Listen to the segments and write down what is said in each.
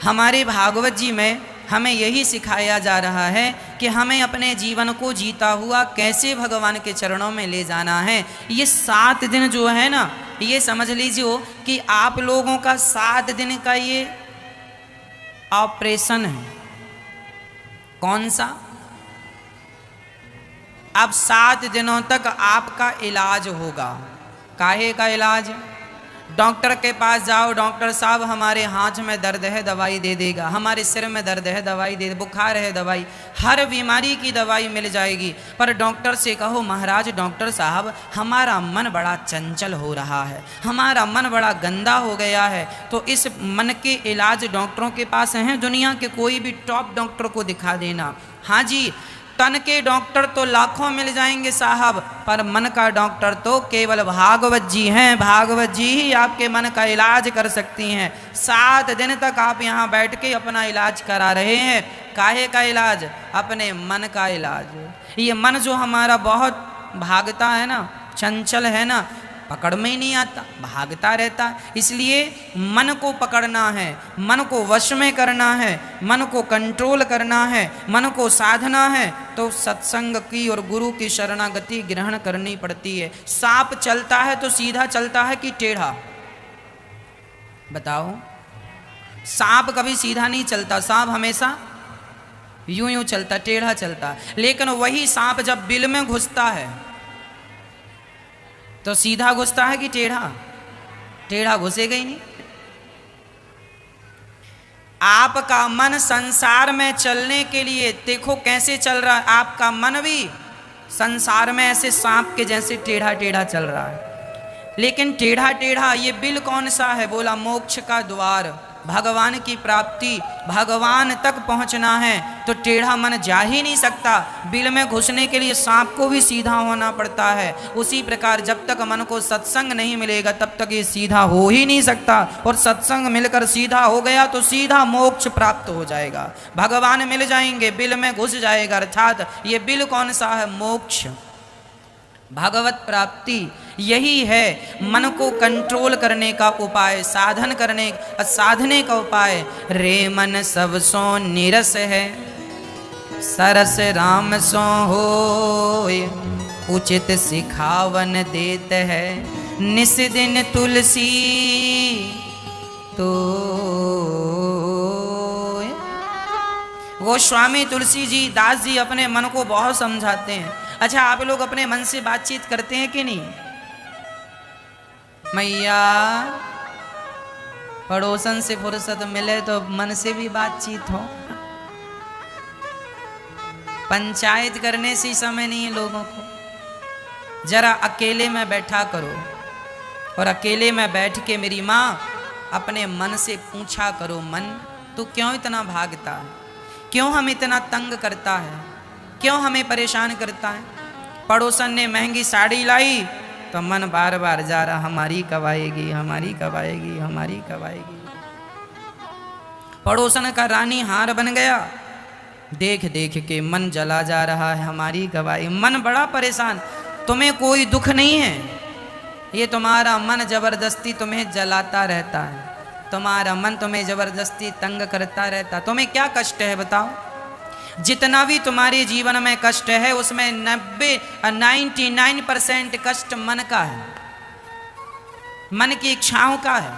हमारे भागवत जी में हमें यही सिखाया जा रहा है कि हमें अपने जीवन को जीता हुआ कैसे भगवान के चरणों में ले जाना है। ये 7 दिन जो है ना, ये समझ लीजिए कि आप लोगों का 7 दिन का ये ऑपरेशन है। कौन सा? अब 7 दिनों तक आपका इलाज होगा। काहे का इलाज? डॉक्टर के पास जाओ, डॉक्टर साहब हमारे हाथ में दर्द है, दवाई दे देगा। हमारे सिर में दर्द है, दवाई दे, बुखार है, दवाई, हर बीमारी की दवाई मिल जाएगी। पर डॉक्टर से कहो, महाराज डॉक्टर साहब हमारा मन बड़ा चंचल हो रहा है, हमारा मन बड़ा गंदा हो गया है, तो इस मन के इलाज डॉक्टरों के पास हैं दुनिया के, कोई भी टॉप डॉक्टर को दिखा देना। हाँ जी, तन के डॉक्टर तो लाखों मिल जाएंगे साहब, पर मन का डॉक्टर तो केवल भागवत जी हैं। भागवत जी ही आपके मन का इलाज कर सकती हैं। 7 दिन तक आप यहाँ बैठ के अपना इलाज करा रहे हैं। काहे का इलाज? अपने मन का इलाज। ये मन जो हमारा बहुत भागता है ना, चंचल है ना, पकड़ में ही नहीं आता, भागता रहता है। इसलिए मन को पकड़ना है, मन को वश में करना है, मन को कंट्रोल करना है, मन को साधना है, तो सत्संग की और गुरु की शरणागति ग्रहण करनी पड़ती है। सांप चलता है तो सीधा चलता है कि टेढ़ा? बताओ। सांप कभी सीधा नहीं चलता, सांप हमेशा यूं यूं चलता, टेढ़ा चलता। लेकिन वही सांप जब बिल में घुसता है तो सीधा घुसता है कि टेढ़ा? टेढ़ा घुसेगा ही नहीं। आपका मन संसार में चलने के लिए देखो कैसे चल रहा है। आपका मन भी संसार में ऐसे सांप के जैसे टेढ़ा टेढ़ा चल रहा है। लेकिन टेढ़ा टेढ़ा ये बिल कौन सा है? बोला मोक्ष का द्वार, भगवान की प्राप्ति, भगवान तक पहुंचना है, तो टेढ़ा मन जा ही नहीं सकता। बिल में घुसने के लिए सांप को भी सीधा होना पड़ता है। उसी प्रकार जब तक मन को सत्संग नहीं मिलेगा तब तक ये सीधा हो ही नहीं सकता, और सत्संग मिलकर सीधा हो गया तो सीधा मोक्ष प्राप्त हो जाएगा, भगवान मिल जाएंगे, बिल में घुस जाएगा। अर्थात ये बिल कौन सा है? मोक्ष, भगवत प्राप्ति। यही है मन को कंट्रोल करने का उपाय, साधने का उपाय। रे मन सब सो निरस है, सरस राम सो होय, उचित सिखावन देत है, निस दिन तुलसी तो। वो स्वामी तुलसी जी, दास जी अपने मन को बहुत समझाते हैं। अच्छा, आप लोग अपने मन से बातचीत करते हैं कि नहीं? मैया पड़ोसन से फुर्सत मिले तो मन से भी बातचीत हो। पंचायत करने से समय नहीं है लोगों को। जरा अकेले में बैठा करो, और अकेले में बैठ के मेरी माँ अपने मन से पूछा करो, मन तू क्यों इतना भागता है? क्यों हम इतना तंग करता है? क्यों हमें परेशान करता है? पड़ोसन ने महंगी साड़ी लाई तो मन बार बार जा रहा, हमारी कब आएगी, हमारी कब आएगी, हमारी कब आएगी। पड़ोसन का रानी हार बन गया, देख देख के मन जला जा रहा है, हमारी कब आएगी। मन बड़ा परेशान। तुम्हें कोई दुख नहीं है, ये तुम्हारा मन जबरदस्ती तुम्हें जलाता रहता है, तुम्हारा मन तुम्हें जबरदस्ती तंग करता रहता। तुम्हें क्या कष्ट है बताओ? जितना भी तुम्हारे जीवन में कष्ट है उसमें 99% कष्ट मन का है, मन की इच्छाओं का है।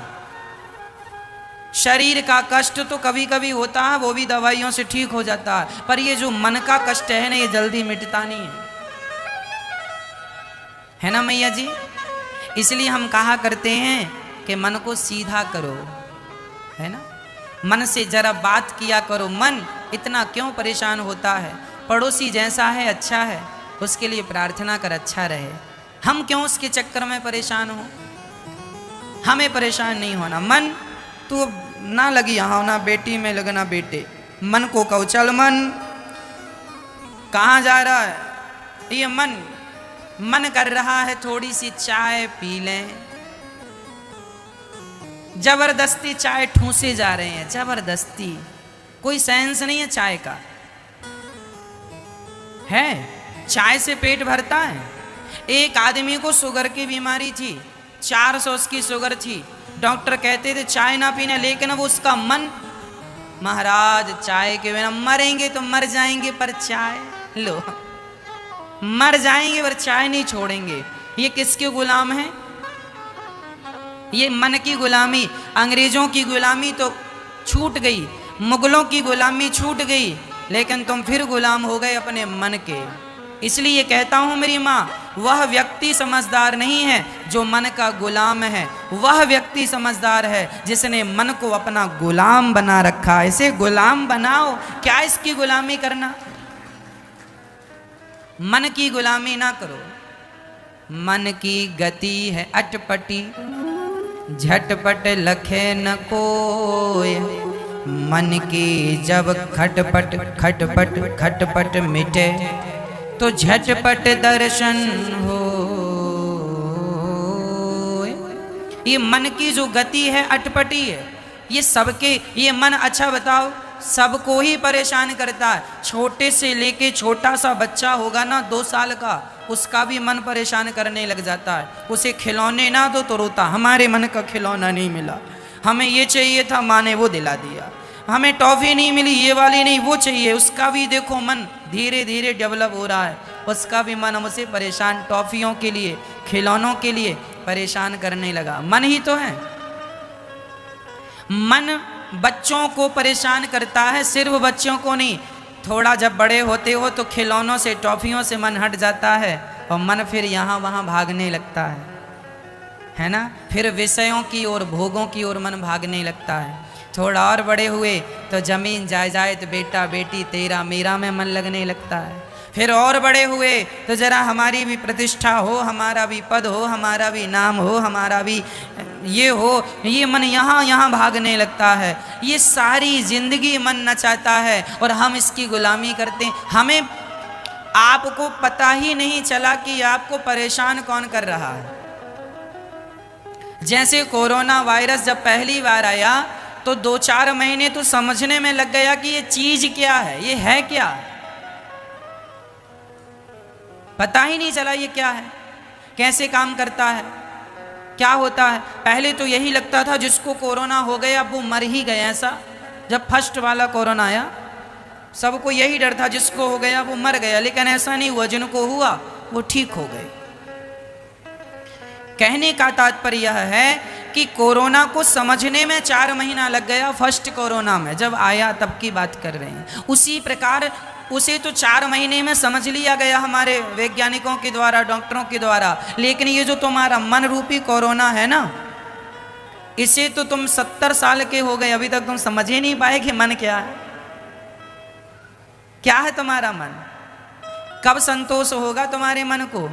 शरीर का कष्ट तो कभी कभी होता है, वो भी दवाइयों से ठीक हो जाता है, पर ये जो मन का कष्ट है ना, ये जल्दी मिटता नहीं है ना मैया जी? इसलिए हम कहा करते हैं कि मन को सीधा करो, है ना? मन से जरा बात किया करो। मन इतना क्यों परेशान होता है? पड़ोसी जैसा है अच्छा है, उसके लिए प्रार्थना कर अच्छा रहे। हम क्यों उसके चक्कर में परेशान हो? हमें परेशान नहीं होना। मन तू ना लगी यहाँ, ना बेटी में लगना बेटे। मन को कहो चल मन, कहाँ जा रहा है? ये मन कर रहा है थोड़ी सी चाय पी लें। जबरदस्ती चाय ठूसे जा रहे हैं, जबरदस्ती। कोई सेंस नहीं है चाय का, है? चाय से पेट भरता है? एक आदमी को शुगर की बीमारी थी, 400 उसकी शुगर थी। डॉक्टर कहते थे चाय ना पीना, लेकिन वो उसका मन महाराज चाय के बिना मरेंगे तो मर जाएंगे, पर चाय लो, मर जाएंगे पर चाय नहीं छोड़ेंगे। ये किसके गुलाम हैं? ये मन की गुलामी। अंग्रेजों की गुलामी तो छूट गई, मुगलों की गुलामी छूट गई, लेकिन तुम फिर गुलाम हो गए अपने मन के। इसलिए कहता हूं मेरी माँ, वह व्यक्ति समझदार नहीं है जो मन का गुलाम है, वह व्यक्ति समझदार है जिसने मन को अपना गुलाम बना रखा। इसे गुलाम बनाओ, क्या इसकी गुलामी करना? मन की गुलामी ना करो। मन की गति है अटपटी, झटपट लखे न कोय। मन की जब खटपट खटपट खटपट मिटे तो झटपट दर्शन हो। ये मन की जो गति है अटपटी है, ये सबके, ये मन अच्छा बताओ सबको ही परेशान करता है। छोटे से लेके छोटा सा बच्चा होगा ना 2 साल का, उसका भी मन परेशान करने लग जाता है। उसे खिलौने ना दो तो रोता, हमारे मन का खिलौना नहीं मिला, हमें ये चाहिए था, माँ ने वो दिला दिया। हमें टॉफी नहीं मिली, ये वाली नहीं, वो चाहिए। उसका भी देखो मन धीरे धीरे डेवलप हो रहा है, उसका भी मन हमसे परेशान, टॉफियों के लिए, खिलौनों के लिए परेशान करने लगा। मन ही तो है। मन बच्चों को परेशान करता है, सिर्फ बच्चों को नहीं। थोड़ा जब बड़े होते हो तो खिलौनों से, टॉफियों से मन हट जाता है और मन फिर यहाँ वहाँ भागने लगता है ना। फिर विषयों की ओर, भोगों की ओर मन भागने लगता है। थोड़ा और बड़े हुए तो जमीन जायदाद, बेटा बेटी, तेरा मेरा में मन लगने लगता है। फिर और बड़े हुए तो जरा हमारी भी प्रतिष्ठा हो, हमारा भी पद हो, हमारा भी नाम हो, हमारा भी ये हो, ये मन यहाँ यहाँ भागने लगता है। ये सारी जिंदगी मन नचाता है और हम इसकी गुलामी करते हैं। हमें, आपको पता ही नहीं चला कि आपको परेशान कौन कर रहा है। जैसे कोरोना वायरस जब पहली बार आया तो 2-4 महीने तो समझने में लग गया कि ये चीज क्या है, ये है क्या, पता ही नहीं चला ये क्या है, कैसे काम करता है, क्या होता है। पहले तो यही लगता था जिसको कोरोना हो गया वो मर ही गया। ऐसा जब फर्स्ट वाला कोरोना आया सबको यही डर था, जिसको हो गया वो मर गया, लेकिन ऐसा नहीं हुआ। जिनको हुआ वो ठीक हो गए। कहने का तात्पर्य यह है कि कोरोना को समझने में 4 महीना लग गया। फर्स्ट कोरोना में जब आया तब की बात कर रहे हैं। उसी प्रकार उसे तो 4 महीने में समझ लिया गया हमारे वैज्ञानिकों के द्वारा, डॉक्टरों के द्वारा। लेकिन ये जो तुम्हारा मन रूपी कोरोना है ना, इसे तो तुम 70 साल के हो गए, अभी तक तुम समझ ही नहीं पाए कि मन क्या है। क्या है तुम्हारा मन? कब संतोष होगा तुम्हारे मन को?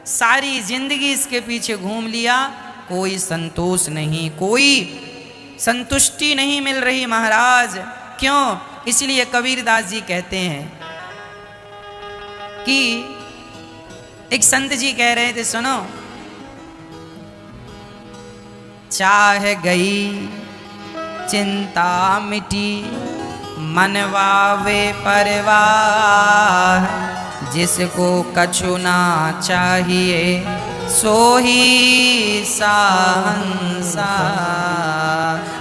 सारी जिंदगी इसके पीछे घूम लिया, कोई संतोष नहीं, कोई संतुष्टि नहीं मिल रही महाराज। क्यों? इसलिए कबीरदास जी कहते हैं कि एक संत जी कह रहे थे, सुनो, चाह गई चिंता मिटी मनवा वे परवाह, जिसको कछु ना चाहिए सो ही सहंसा।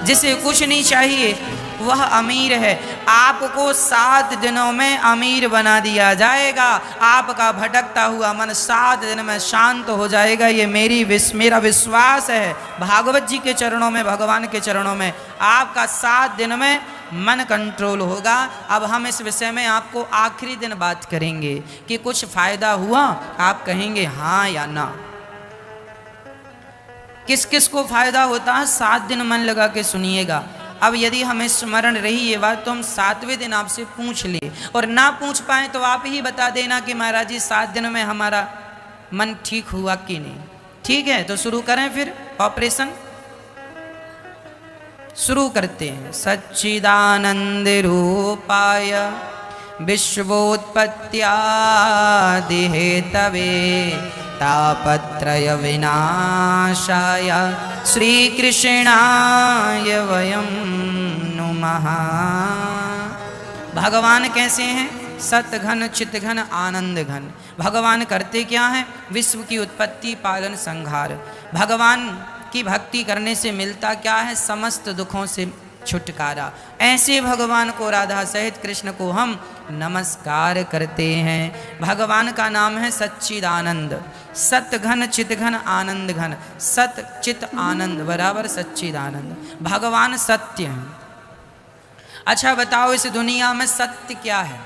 जिसे कुछ नहीं चाहिए वह अमीर है। आपको 7 दिनों में अमीर बना दिया जाएगा। आपका भटकता हुआ मन 7 दिन में शांत हो जाएगा। ये मेरा विश्वास है। भागवत जी के चरणों में, भगवान के चरणों में आपका 7 दिन में मन कंट्रोल होगा। अब हम इस विषय में आपको आखिरी दिन बात करेंगे कि कुछ फायदा हुआ, आप कहेंगे हाँ या ना। किस किस को फायदा होता है 7 दिन मन लगा के सुनिएगा। अब यदि हमें स्मरण रही ये बात तो हम 7वें दिन आपसे पूछ ले, और ना पूछ पाए तो आप ही बता देना कि महाराज जी 7 दिन में हमारा मन ठीक हुआ कि नहीं। ठीक है, तो शुरू करें फिर ऑपरेशन। शुरू करते हैं। सच्चिदानंद रूपाय विश्वोत्पत्त्यादि हेतवे तापत्रय विनाशाय श्री कृष्णाय वयं नुमः। भगवान कैसे हैं? सतघन चितघन आनंद घन। भगवान करते क्या हैं? विश्व की उत्पत्ति, पालन, संहार। भगवान की भक्ति करने से मिलता क्या है? समस्त दुखों से छुटकारा। ऐसे भगवान को, राधा सहित कृष्ण को हम नमस्कार करते हैं। भगवान का नाम है सच्चिदानंद। सत घन चित घन आनंद घन, सत चित आनंद बराबर सच्चिदानंद। भगवान सत्य हैं। अच्छा बताओ, इस दुनिया में सत्य क्या है?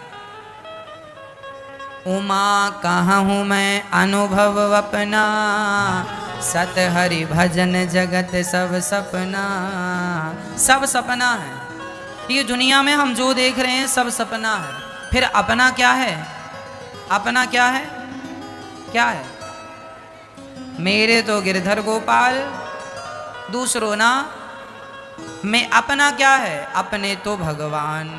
उमा कहूँ मैं अनुभव अपना, सत हरि भजन जगत सब सपना। सब सपना है। ये दुनिया में हम जो देख रहे हैं सब सपना है। फिर अपना क्या है? अपना क्या है? क्या है? मेरे तो गिरधर गोपाल, दूसरों ना। मैं अपना क्या है? अपने तो भगवान।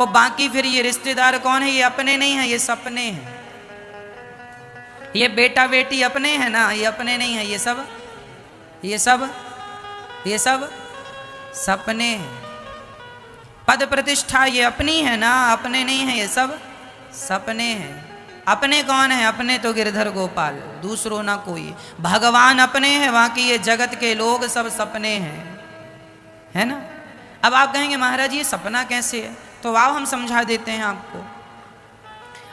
और बाकी फिर ये रिश्तेदार कौन है? ये अपने नहीं है, ये सपने हैं। ये बेटा बेटी अपने हैं ना, ये अपने नहीं है। ये सब सपने हैं। पद प्रतिष्ठा ये अपनी है ना, अपने नहीं है। ये सब सपने हैं। अपने कौन है? अपने तो गिरधर गोपाल, दूसरों ना कोई। भगवान अपने हैं, बाकी ये जगत के लोग सब सपने हैं, है ना। अब आप कहेंगे महाराज ये सपना कैसे है? तो आओ हम समझा देते हैं आपको।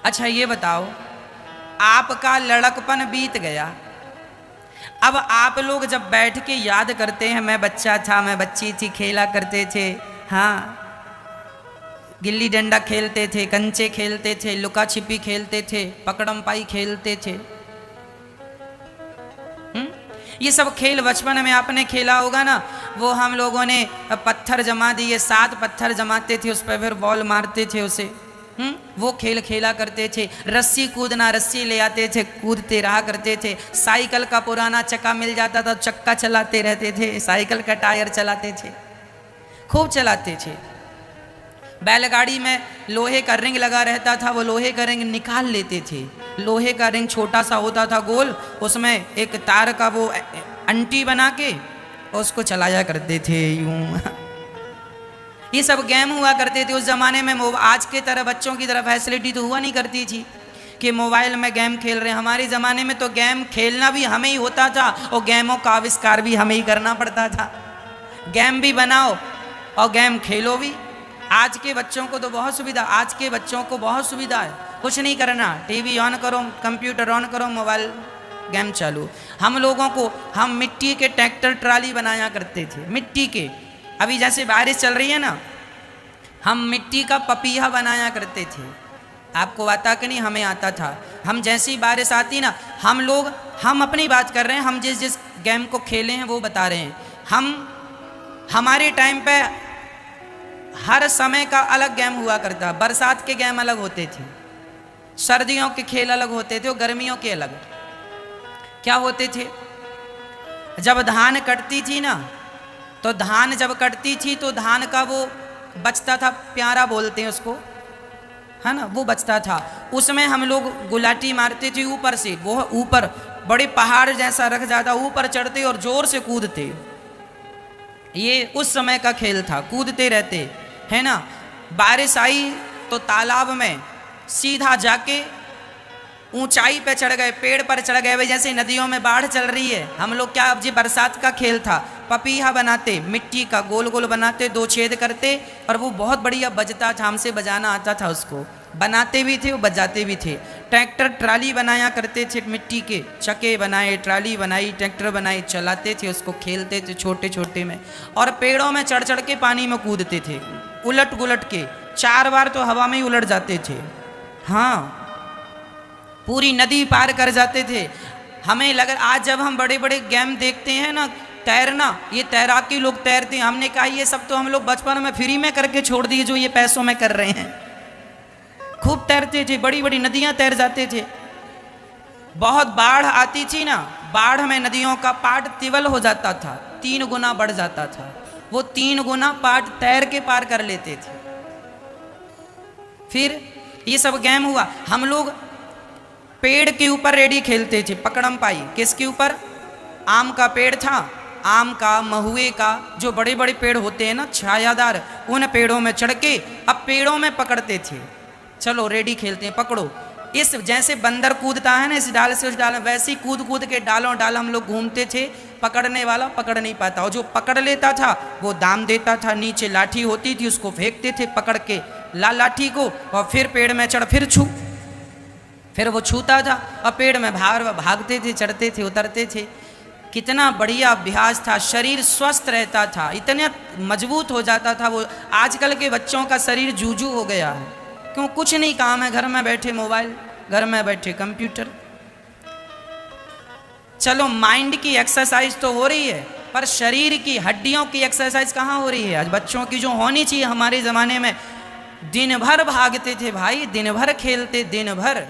अच्छा ये बताओ, आपका लड़कपन बीत गया। अब आप लोग जब बैठ के याद करते हैं, मैं बच्चा था, मैं बच्ची थी, खेला करते थे, हाँ, गिल्ली डंडा खेलते थे, कंचे खेलते थे, लुका छिपी खेलते थे, पकड़म पाई खेलते थे। ये सब खेल बचपन में आपने खेला होगा ना। वो हम लोगों ने पत्थर जमा दिए, 7 पत्थर जमाते थे, उस पर फिर बॉल मारते थे उसे। वो खेल खेला करते थे। रस्सी कूदना, रस्सी ले आते थे, कूदते रहा करते थे। साइकिल का पुराना चक्का मिल जाता था, चक्का चलाते रहते थे। साइकिल का टायर चलाते थे, खूब चलाते थे। बैलगाड़ी में लोहे का रिंग लगा रहता था, वो लोहे का रिंग निकाल लेते थे। लोहे का रिंग छोटा सा होता था गोल, उसमें एक तार का वो अंटी बना के उसको चलाया करते थे यूं। ये सब गेम हुआ करते थे उस जमाने में। आज के तरह बच्चों की तरह फैसिलिटी तो हुआ नहीं करती थी कि मोबाइल में गेम खेल रहे हैं। हमारे ज़माने में तो गेम खेलना भी हमें ही होता था और गेमों का आविष्कार भी हमें ही करना पड़ता था। गेम भी बनाओ और गेम खेलो भी। आज के बच्चों को तो बहुत सुविधा, आज के बच्चों को बहुत सुविधा है। कुछ नहीं करना, टीवी ऑन करो, कंप्यूटर ऑन करो, मोबाइल गेम चालू। हम लोगों को, हम मिट्टी के ट्रैक्टर ट्राली बनाया करते थे, मिट्टी के। अभी जैसे बारिश चल रही है ना, हम मिट्टी का पपीहा बनाया करते थे। आपको आता कि नहीं? हमें आता था। हम जैसी बारिश आती ना, हम अपनी बात कर रहे हैं, हम जिस जिस गेम को खेले हैं वो बता रहे हैं। हमारे टाइम पे हर समय का अलग गेम हुआ करता। बरसात के गेम अलग होते थे, सर्दियों के खेल अलग होते थे और गर्मियों के अलग। क्या होते थे? जब धान कटती थी ना, तो धान जब कटती थी तो धान का वो बचता था, प्यारा बोलते हैं उसको, है ना, वो बचता था। उसमें हम लोग गुलाटी मारते थे ऊपर से। वो ऊपर बड़े पहाड़ जैसा रख जाता, ऊपर चढ़ते और जोर से कूदते। ये उस समय का खेल था, कूदते रहते, है ना। बारिश आई तो तालाब में सीधा जाके ऊंचाई पे चढ़ गए, पेड़ पर चढ़ गए। भाई जैसे नदियों में बाढ़ चल रही है, हम लोग क्या, अब जी बरसात का खेल था, पपीहा बनाते, मिट्टी का गोल गोल बनाते, 2 छेद करते, और वो बहुत बढ़िया बजता था। हमसे बजाना आता था उसको, बनाते भी थे और बजाते भी थे। ट्रैक्टर ट्राली बनाया करते थे, मिट्टी के चक्के बनाए, ट्राली बनाई, ट्रैक्टर बनाई, चलाते थे उसको, खेलते थे छोटे छोटे में। और पेड़ों में चढ़ चढ़ के पानी में कूदते थे, उलट गुलट के। 4 बार तो हवा में ही उलट जाते थे, हाँ, पूरी नदी पार कर जाते थे। हमें लगा, आज जब हम बड़े बड़े गेम देखते हैं ना, तैरना, ये तैराकी लोग तैरते हैं, हमने कहा ये सब तो हम लोग बचपन में फ्री में करके छोड़ दिए, जो ये पैसों में कर रहे हैं। खूब तैरते थे, बड़ी बड़ी नदियां तैर जाते थे। बहुत बाढ़ आती थी ना, बाढ़ में नदियों का पाट तिवल हो जाता था, 3 गुना बढ़ जाता था। वो 3 गुना पाट तैर के पार कर लेते थे। फिर ये सब गेम हुआ। हम लोग पेड़ के ऊपर रेडी खेलते थे, पकड़म पाई। किसके ऊपर? आम का पेड़ था, आम का, महुए का, जो बड़े बड़े पेड़ होते हैं ना छायादार, उन पेड़ों में चढ़ के अब पेड़ों में पकड़ते थे। चलो रेडी खेलते हैं, पकड़ो। इस जैसे बंदर कूदता है ना इस डाल से उस डाल में, वैसे ही कूद कूद के डालों डाल हम लोग घूमते थे, पकड़ने वाला पकड़ नहीं पाता, और जो पकड़ लेता था वो दाम देता था। नीचे लाठी होती थी, उसको फेंकते थे पकड़ के लाठी को, और फिर पेड़ में चढ़ फिर छू, फिर वो छूता था और पेड़ में भागते थे, चढ़ते थे, उतरते थे। कितना बढ़िया अभ्यास था, शरीर स्वस्थ रहता था, इतना मजबूत हो जाता था वो। आजकल के बच्चों का शरीर जूजू हो गया है, क्यों? कुछ नहीं काम है, घर में बैठे मोबाइल, घर में बैठे कंप्यूटर। चलो माइंड की एक्सरसाइज तो हो रही है, पर शरीर की हड्डियों की एक्सरसाइज कहाँ हो रही है? आज बच्चों की जो होनी चाहिए, हमारे ज़माने में दिन भर भागते थे भाई, दिन भर खेलते, दिन भर।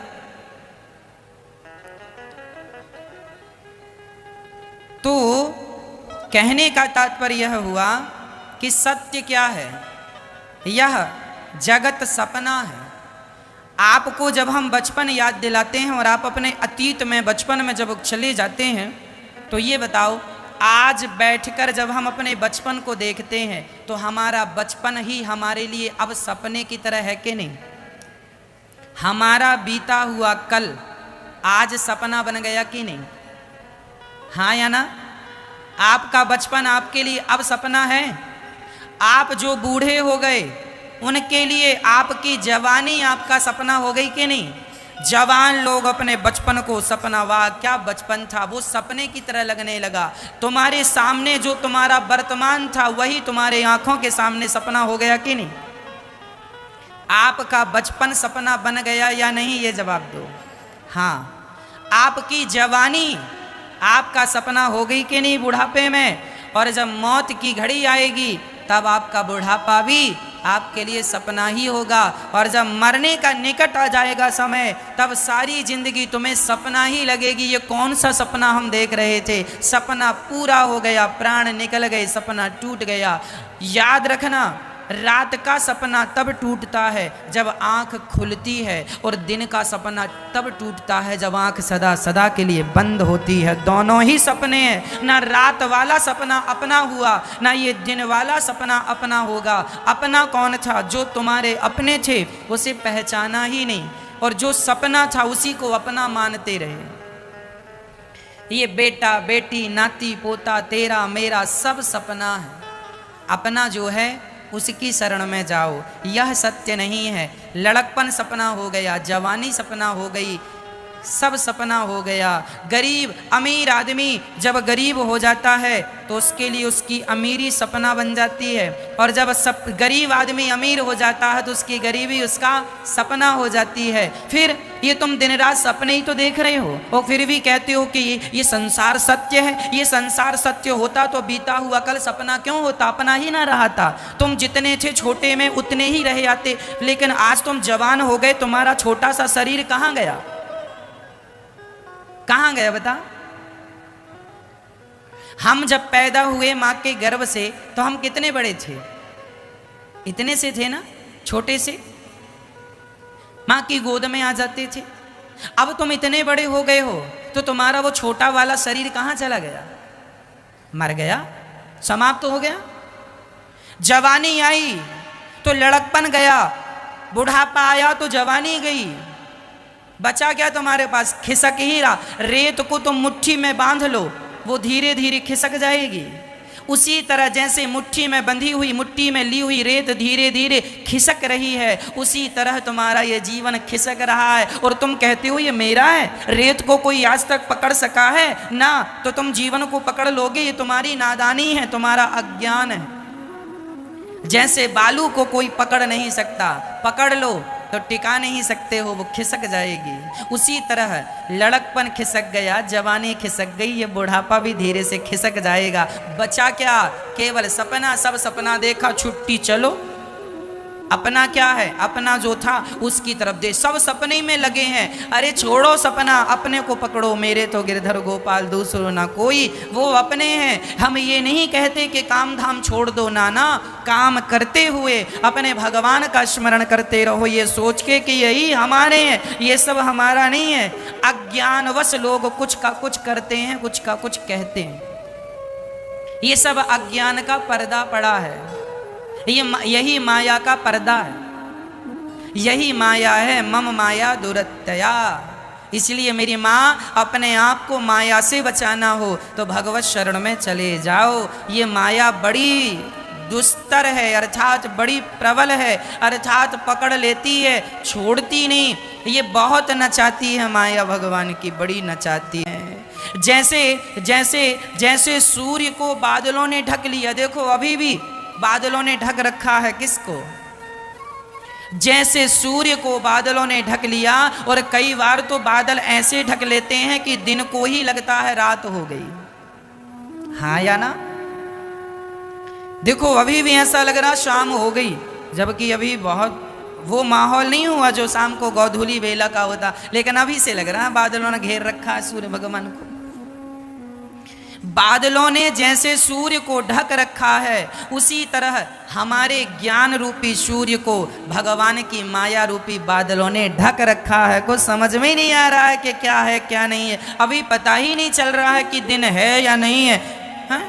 तो कहने का तात्पर्य यह हुआ कि सत्य क्या है? यह जगत सपना है। आपको जब हम बचपन याद दिलाते हैं और आप अपने अतीत में, बचपन में जब चले जाते हैं, तो ये बताओ, आज बैठकर जब हम अपने बचपन को देखते हैं तो हमारा बचपन ही हमारे लिए अब सपने की तरह है कि नहीं? हमारा बीता हुआ कल आज सपना बन गया कि नहीं? हाँ या ना? आपका बचपन आपके लिए अब सपना है। आप जो बूढ़े हो गए उनके लिए आपकी जवानी आपका सपना हो गई कि नहीं? जवान लोग अपने बचपन को सपना, वाह क्या बचपन था, वो सपने की तरह लगने लगा। तुम्हारे सामने जो तुम्हारा वर्तमान था वही तुम्हारे आंखों के सामने सपना हो गया कि नहीं? आपका बचपन सपना बन गया या नहीं, ये जवाब दो। हाँ, आपकी जवानी आपका सपना हो गई कि नहीं बुढ़ापे में? और जब मौत की घड़ी आएगी तब आपका बुढ़ापा भी आपके लिए सपना ही होगा। और जब मरने का निकट आ जाएगा समय, तब सारी जिंदगी तुम्हें सपना ही लगेगी। ये कौन सा सपना हम देख रहे थे? सपना पूरा हो गया, प्राण निकल गए, सपना टूट गया। याद रखना, रात का सपना तब टूटता है जब आंख खुलती है, और दिन का सपना तब टूटता है जब आंख सदा सदा के लिए बंद होती है। दोनों ही सपने हैं, ना रात वाला सपना अपना हुआ, ना ये दिन वाला सपना अपना होगा। अपना कौन था? जो तुम्हारे अपने थे उसे पहचाना ही नहीं, और जो सपना था उसी को अपना मानते रहे। ये बेटा बेटी नाती पोता तेरा मेरा सब सपना है। अपना जो है उसकी शरण में जाओ। यह सत्य नहीं है। लड़कपन सपना हो गया, जवानी सपना हो गई, सब सपना हो गया। गरीब अमीर आदमी जब गरीब हो जाता है तो उसके लिए उसकी अमीरी सपना बन जाती है, और जब सब गरीब आदमी अमीर हो जाता है तो उसकी गरीबी उसका सपना हो जाती है। फिर ये तुम दिन रात सपने ही तो देख रहे हो, और फिर भी कहते हो कि ये संसार सत्य है। ये संसार सत्य होता तो बीता हुआ कल सपना क्यों होता? अपना ही ना रहा था। तुम जितने थे छोटे में उतने ही रह जाते, लेकिन आज तुम जवान हो गए, तुम्हारा छोटा सा शरीर कहाँ गया? कहाँ गया बता? हम जब पैदा हुए माँ के गर्भ से तो हम कितने बड़े थे? इतने से थे ना, छोटे से माँ की गोद में आ जाते थे। अब तुम इतने बड़े हो गए हो तो तुम्हारा वो छोटा वाला शरीर कहाँ चला गया? मर गया, समाप्त हो गया। जवानी आई तो लड़कपन गया, बुढ़ापा आया तो जवानी गई। बचा क्या तुम्हारे पास? खिसक ही रहा। रेत को तुम मुट्ठी में बांध लो, वो धीरे धीरे खिसक जाएगी। उसी तरह जैसे मुट्ठी में बंधी हुई, मुट्ठी में ली हुई रेत धीरे धीरे खिसक रही है, उसी तरह तुम्हारा ये जीवन खिसक रहा है। और तुम कहते हो ये मेरा है। रेत को कोई आज तक पकड़ सका है ना? तो तुम जीवन को पकड़ लोगे, ये तुम्हारी नादानी है, तुम्हारा अज्ञान है। जैसे बालू को कोई पकड़ नहीं सकता, पकड़ लो तो टिका नहीं सकते हो, वो खिसक जाएगी। उसी तरह लड़कपन खिसक गया, जवानी खिसक गई, ये बुढ़ापा भी धीरे से खिसक जाएगा। बचा क्या? केवल सपना। सब सपना देखा, छुट्टी चलो। अपना क्या है? अपना जो था उसकी तरफ दे। सब सपने में लगे हैं। अरे छोड़ो सपना, अपने को पकड़ो। मेरे तो गिरधर गोपाल दूसरो ना कोई, वो अपने हैं। हम ये नहीं कहते कि काम धाम छोड़ दो, नाना। काम करते हुए अपने भगवान का स्मरण करते रहो, ये सोच के कि यही हमारे हैं, ये सब हमारा नहीं है। अज्ञानवश लोग कुछ का कुछ करते हैं, कुछ का कुछ कहते हैं। ये सब अज्ञान का पर्दा पड़ा है। यही माया का पर्दा है, यही माया है। मम माया दुरत्यया, इसलिए मेरी माँ, अपने आप को माया से बचाना हो तो भगवत शरण में चले जाओ। ये माया बड़ी दुस्तर है, अर्थात बड़ी प्रबल है, अर्थात पकड़ लेती है, छोड़ती नहीं। ये बहुत नचाती है माया, भगवान की बड़ी नचाती है। जैसे जैसे जैसे सूर्य को बादलों ने ढक लिया, देखो अभी भी बादलों ने ढक रखा है किसको? जैसे सूर्य को बादलों ने ढक लिया, और कई बार तो बादल ऐसे ढक लेते हैं कि दिन को ही लगता है रात हो गई। हाँ या ना? देखो अभी भी ऐसा लग रहा शाम हो गई, जबकि अभी बहुत वो माहौल नहीं हुआ जो शाम को गोधूली बेला का होता, लेकिन अभी से लग रहा है बादलों ने घेर रखा है सूर्य भगवान को। बादलों ने जैसे सूर्य को ढक रखा है, उसी तरह हमारे ज्ञान रूपी सूर्य को भगवान की माया रूपी बादलों ने ढक रखा है। कुछ समझ में नहीं आ रहा है कि क्या है क्या नहीं है, अभी पता ही नहीं चल रहा है कि दिन है या नहीं है, हा?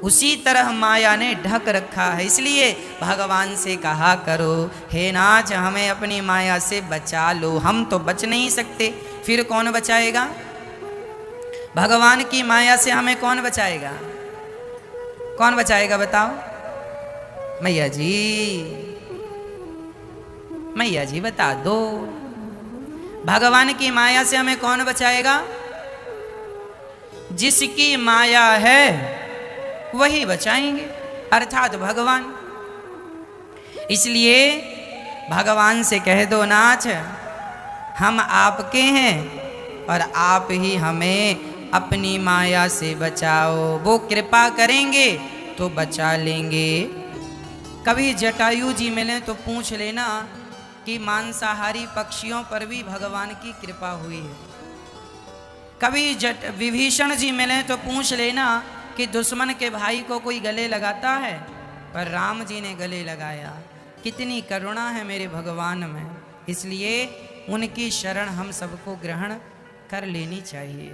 उसी तरह माया ने ढक रखा है। इसलिए भगवान से कहा करो, हे नाथ हमें अपनी माया से बचा लो। हम तो बच नहीं सकते, फिर कौन बचाएगा? भगवान की माया से हमें कौन बचाएगा? कौन बचाएगा बताओ? मैया जी, मैया जी बता दो, भगवान की माया से हमें कौन बचाएगा? जिसकी माया है वही बचाएंगे, अर्थात भगवान। इसलिए भगवान से कह दो, नाथ हम आपके हैं और आप ही हमें अपनी माया से बचाओ। वो कृपा करेंगे तो बचा लेंगे। कभी जटायु जी मिले तो पूछ लेना कि मांसाहारी पक्षियों पर भी भगवान की कृपा हुई है। कभी विभीषण जी मिले तो पूछ लेना कि दुश्मन के भाई को कोई गले लगाता है, पर राम जी ने गले लगाया। कितनी करुणा है मेरे भगवान में, इसलिए उनकी शरण हम सबको ग्रहण कर लेनी चाहिए।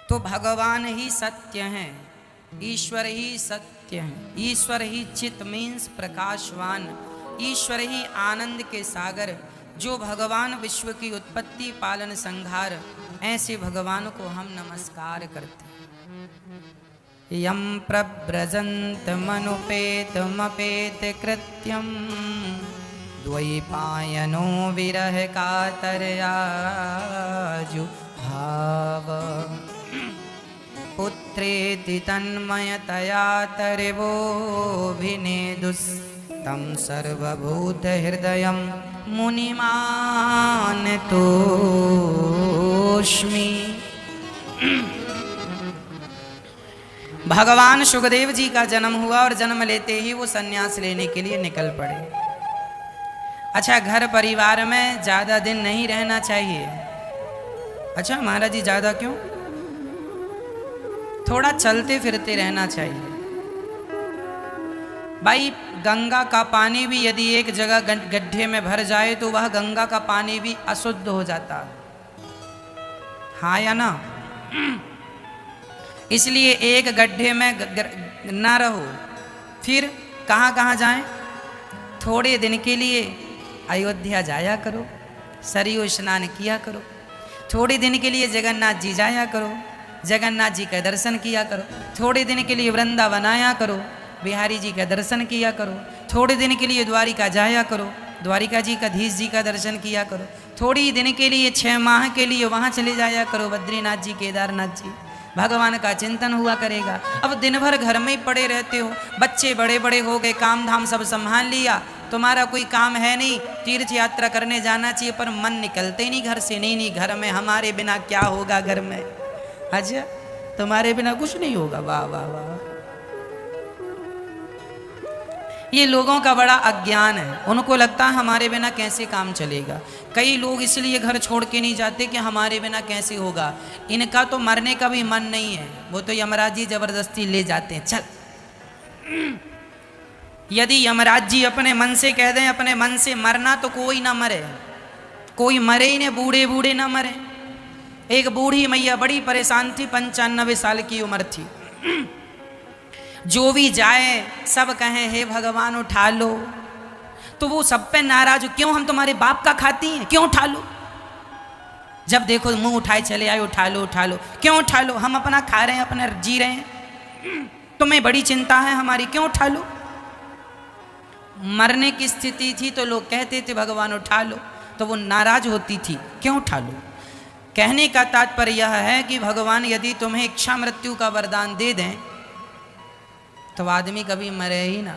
तो भगवान ही सत्य हैं, ईश्वर ही सत्य हैं, ईश्वर ही चित मीन्स प्रकाशवान, ईश्वर ही आनंद के सागर, जो भगवान विश्व की उत्पत्ति पालन संहार, ऐसे भगवान को हम नमस्कार करते हैं। यम प्रव्रजंत मनुपेत मपेत कृत्यम द्वैपायनो विरह कातरया जुहाव पुत्रेति तन्मयतया तरिवोऽभिनेदुस्तं सर्वभूत हृदयं मुनिमान तोष्मि। भगवान सुखदेव जी का जन्म हुआ और जन्म लेते ही वो सन्यास लेने के लिए निकल पड़े। अच्छा, घर परिवार में ज़्यादा दिन नहीं रहना चाहिए। अच्छा महाराज जी, ज़्यादा क्यों? थोड़ा चलते फिरते रहना चाहिए। भाई गंगा का पानी भी यदि एक जगह गड्ढे में भर जाए तो वह गंगा का पानी भी अशुद्ध हो जाता है, हाँ या ना? इसलिए एक गड्ढे में ना रहो। फिर कहाँ कहाँ जाएं? थोड़े दिन के लिए अयोध्या जाया करो, सरयू स्नान किया करो। थोड़े दिन के लिए जगन्नाथ जी जाया करो, जगन्नाथ जी का दर्शन किया करो। थोड़े दिन के लिए वृंदावन आया करो, बिहारी जी का दर्शन किया करो। थोड़े दिन के लिए द्वारिका जाया करो, द्वारिका जी का धीश जी का दर्शन किया करो। थोड़ी दिन के लिए 6 माह के लिए वहाँ चले जाया करो, बद्रीनाथ जी, केदारनाथ जी। भगवान का चिंतन हुआ करेगा। अब दिन भर घर में ही पड़े रहते हो, बच्चे बड़े बड़े हो गए, काम धाम सब संभाल लिया, तुम्हारा कोई काम है नहीं, तीर्थ यात्रा करने जाना चाहिए, पर मन निकलते ही नहीं घर से। नहीं नहीं, घर में हमारे बिना क्या होगा, घर में अच्छा तुम्हारे बिना कुछ नहीं होगा। वाह वाह वाह, ये लोगों का बड़ा अज्ञान है। उनको लगता है हमारे बिना कैसे काम चलेगा। कई लोग इसलिए घर छोड़ के नहीं जाते कि हमारे बिना कैसे होगा। इनका तो मरने का भी मन नहीं है, वो तो यमराज जी जबरदस्ती ले जाते हैं, चल। यदि यमराज जी अपने मन से कह दें अपने मन से मरना, तो कोई ना मरे, कोई मरे ही नहीं, बूढ़े बूढ़े ना मरे। एक बूढ़ी मैया बड़ी परेशान थी, 95 साल की उम्र थी। जो भी जाए सब कहें हे भगवान उठा लो, तो वो सब पे नाराज हो, क्यों हम तुम्हारे बाप का खाती हैं, क्यों उठा लो। जब देखो मुंह उठाए चले आए, उठा लो उठा लो, क्यों उठा लो, हम अपना खा रहे हैं, अपना जी रहे हैं, तुम्हें बड़ी चिंता है हमारी, क्यों उठा लो। मरने की स्थिति थी तो लोग कहते थे भगवान उठा लो, तो वो नाराज होती थी, क्यों उठा लो। कहने का तात्पर्य यह है कि भगवान यदि तुम्हें इच्छा मृत्यु का वरदान दे दें तो आदमी कभी मरे ही ना।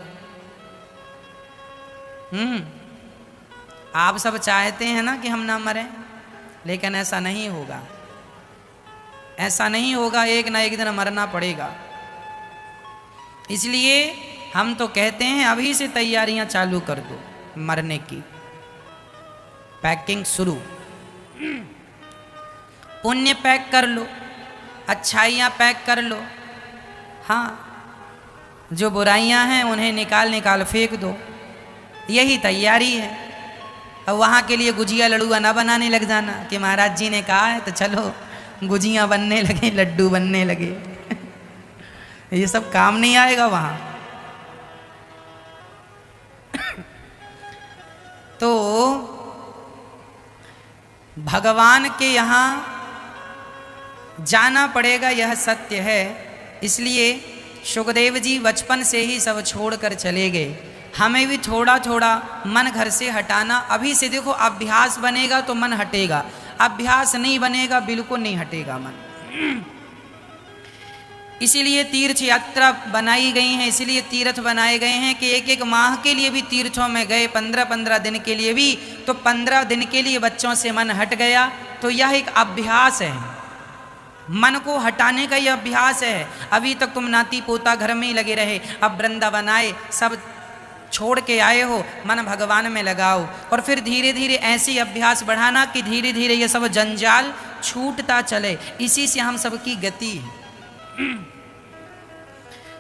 आप सब चाहते हैं ना कि हम ना मरें, लेकिन ऐसा नहीं होगा, ऐसा नहीं होगा, एक ना एक दिन मरना पड़ेगा। इसलिए हम तो कहते हैं अभी से तैयारियां चालू कर दो मरने की, पैकिंग शुरू। पुण्य पैक कर लो, अच्छाइयाँ पैक कर लो, हाँ जो बुराइयां हैं उन्हें निकाल निकाल फेंक दो, यही तैयारी है। अब वहाँ के लिए गुजिया लड़ुआ ना बनाने लग जाना कि महाराज जी ने कहा है तो चलो गुजियाँ बनने लगे, लड्डू बनने लगे ये सब काम नहीं आएगा वहाँ। तो भगवान के यहाँ जाना पड़ेगा, यह सत्य है। इसलिए सुखदेव जी बचपन से ही सब छोड़कर चले गए। हमें भी थोड़ा थोड़ा मन घर से हटाना, अभी से देखो अभ्यास बनेगा तो मन हटेगा, अभ्यास नहीं बनेगा बिल्कुल नहीं हटेगा मन। इसीलिए तीर्थ यात्रा बनाई गई है, इसीलिए तीर्थ बनाए गए हैं कि एक एक माह के लिए भी तीर्थों में गए, 15-15 दिन के लिए भी, तो 15 दिन के लिए बच्चों से मन हट गया, तो यह एक अभ्यास है, मन को हटाने का यह अभ्यास है। अभी तक तुम नाती पोता घर में ही लगे रहे, अब वृंदावन आए, सब छोड़ के आए हो, मन भगवान में लगाओ, और फिर धीरे धीरे ऐसे अभ्यास बढ़ाना कि धीरे धीरे ये सब जंजाल छूटता चले। इसी से हम सबकी गति है।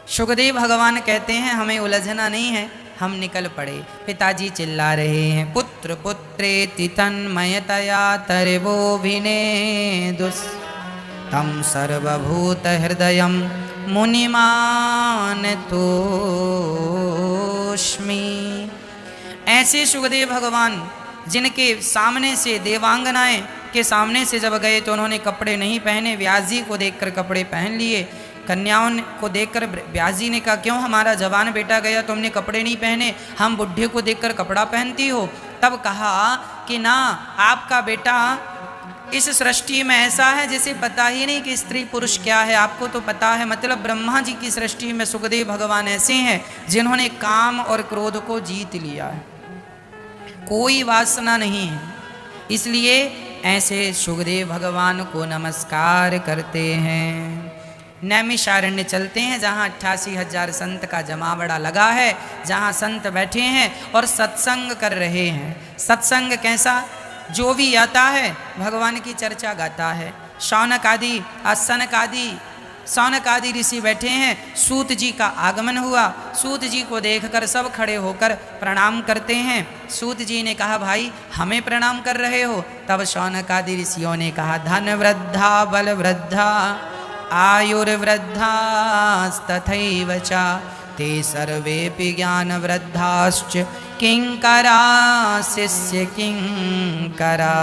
सुखदेव भगवान कहते हैं हमें उलझना नहीं है, हम निकल पड़े। पिताजी चिल्ला रहे हैं, पुत्र पुत्रेति तन्मयतया तर्वोभिने दुस् तम सर्वभूत हृदयम मुनिमान तोष्मि। ऐसे सुखदेव भगवान जिनके सामने से, देवांगनाएं के सामने से जब गए तो उन्होंने कपड़े नहीं पहने, व्यास जी को देखकर कपड़े पहन लिए। कन्याओं को देखकर व्यास जी ने कहा क्यों हमारा जवान बेटा गया तुमने कपड़े नहीं पहने, हम बुढ़े को देखकर कपड़ा पहनती हो। तब कहा कि ना, आपका बेटा इस सृष्टि में ऐसा है जिसे पता ही नहीं कि स्त्री पुरुष क्या है, आपको तो पता है। मतलब ब्रह्मा जी की सृष्टि में सुखदेव भगवान ऐसे हैं जिन्होंने काम और क्रोध को जीत लिया है, कोई वासना नहीं है। इसलिए ऐसे सुखदेव भगवान को नमस्कार करते हैं। नैमिषारण्य चलते हैं जहाँ 88,000 संत का जमावड़ा लगा है, जहाँ संत बैठे हैं और सत्संग कर रहे हैं। सत्संग कैसा, जो भी आता है भगवान की चर्चा गाता है। शौनक आदि, सनक आदि, शौनक आदि ऋषि बैठे हैं। सूत जी का आगमन हुआ, सूत जी को देखकर सब खड़े होकर प्रणाम करते हैं। सूत जी ने कहा भाई हमें प्रणाम कर रहे हो? तब शौनक आदि ऋषियों ने कहा धन वृद्धा बल वृद्धा आयुर्वृद्धा तथैव च ते सर्वेपि ज्ञान वृद्धाश्च किंकरा शिष्य किंकरा।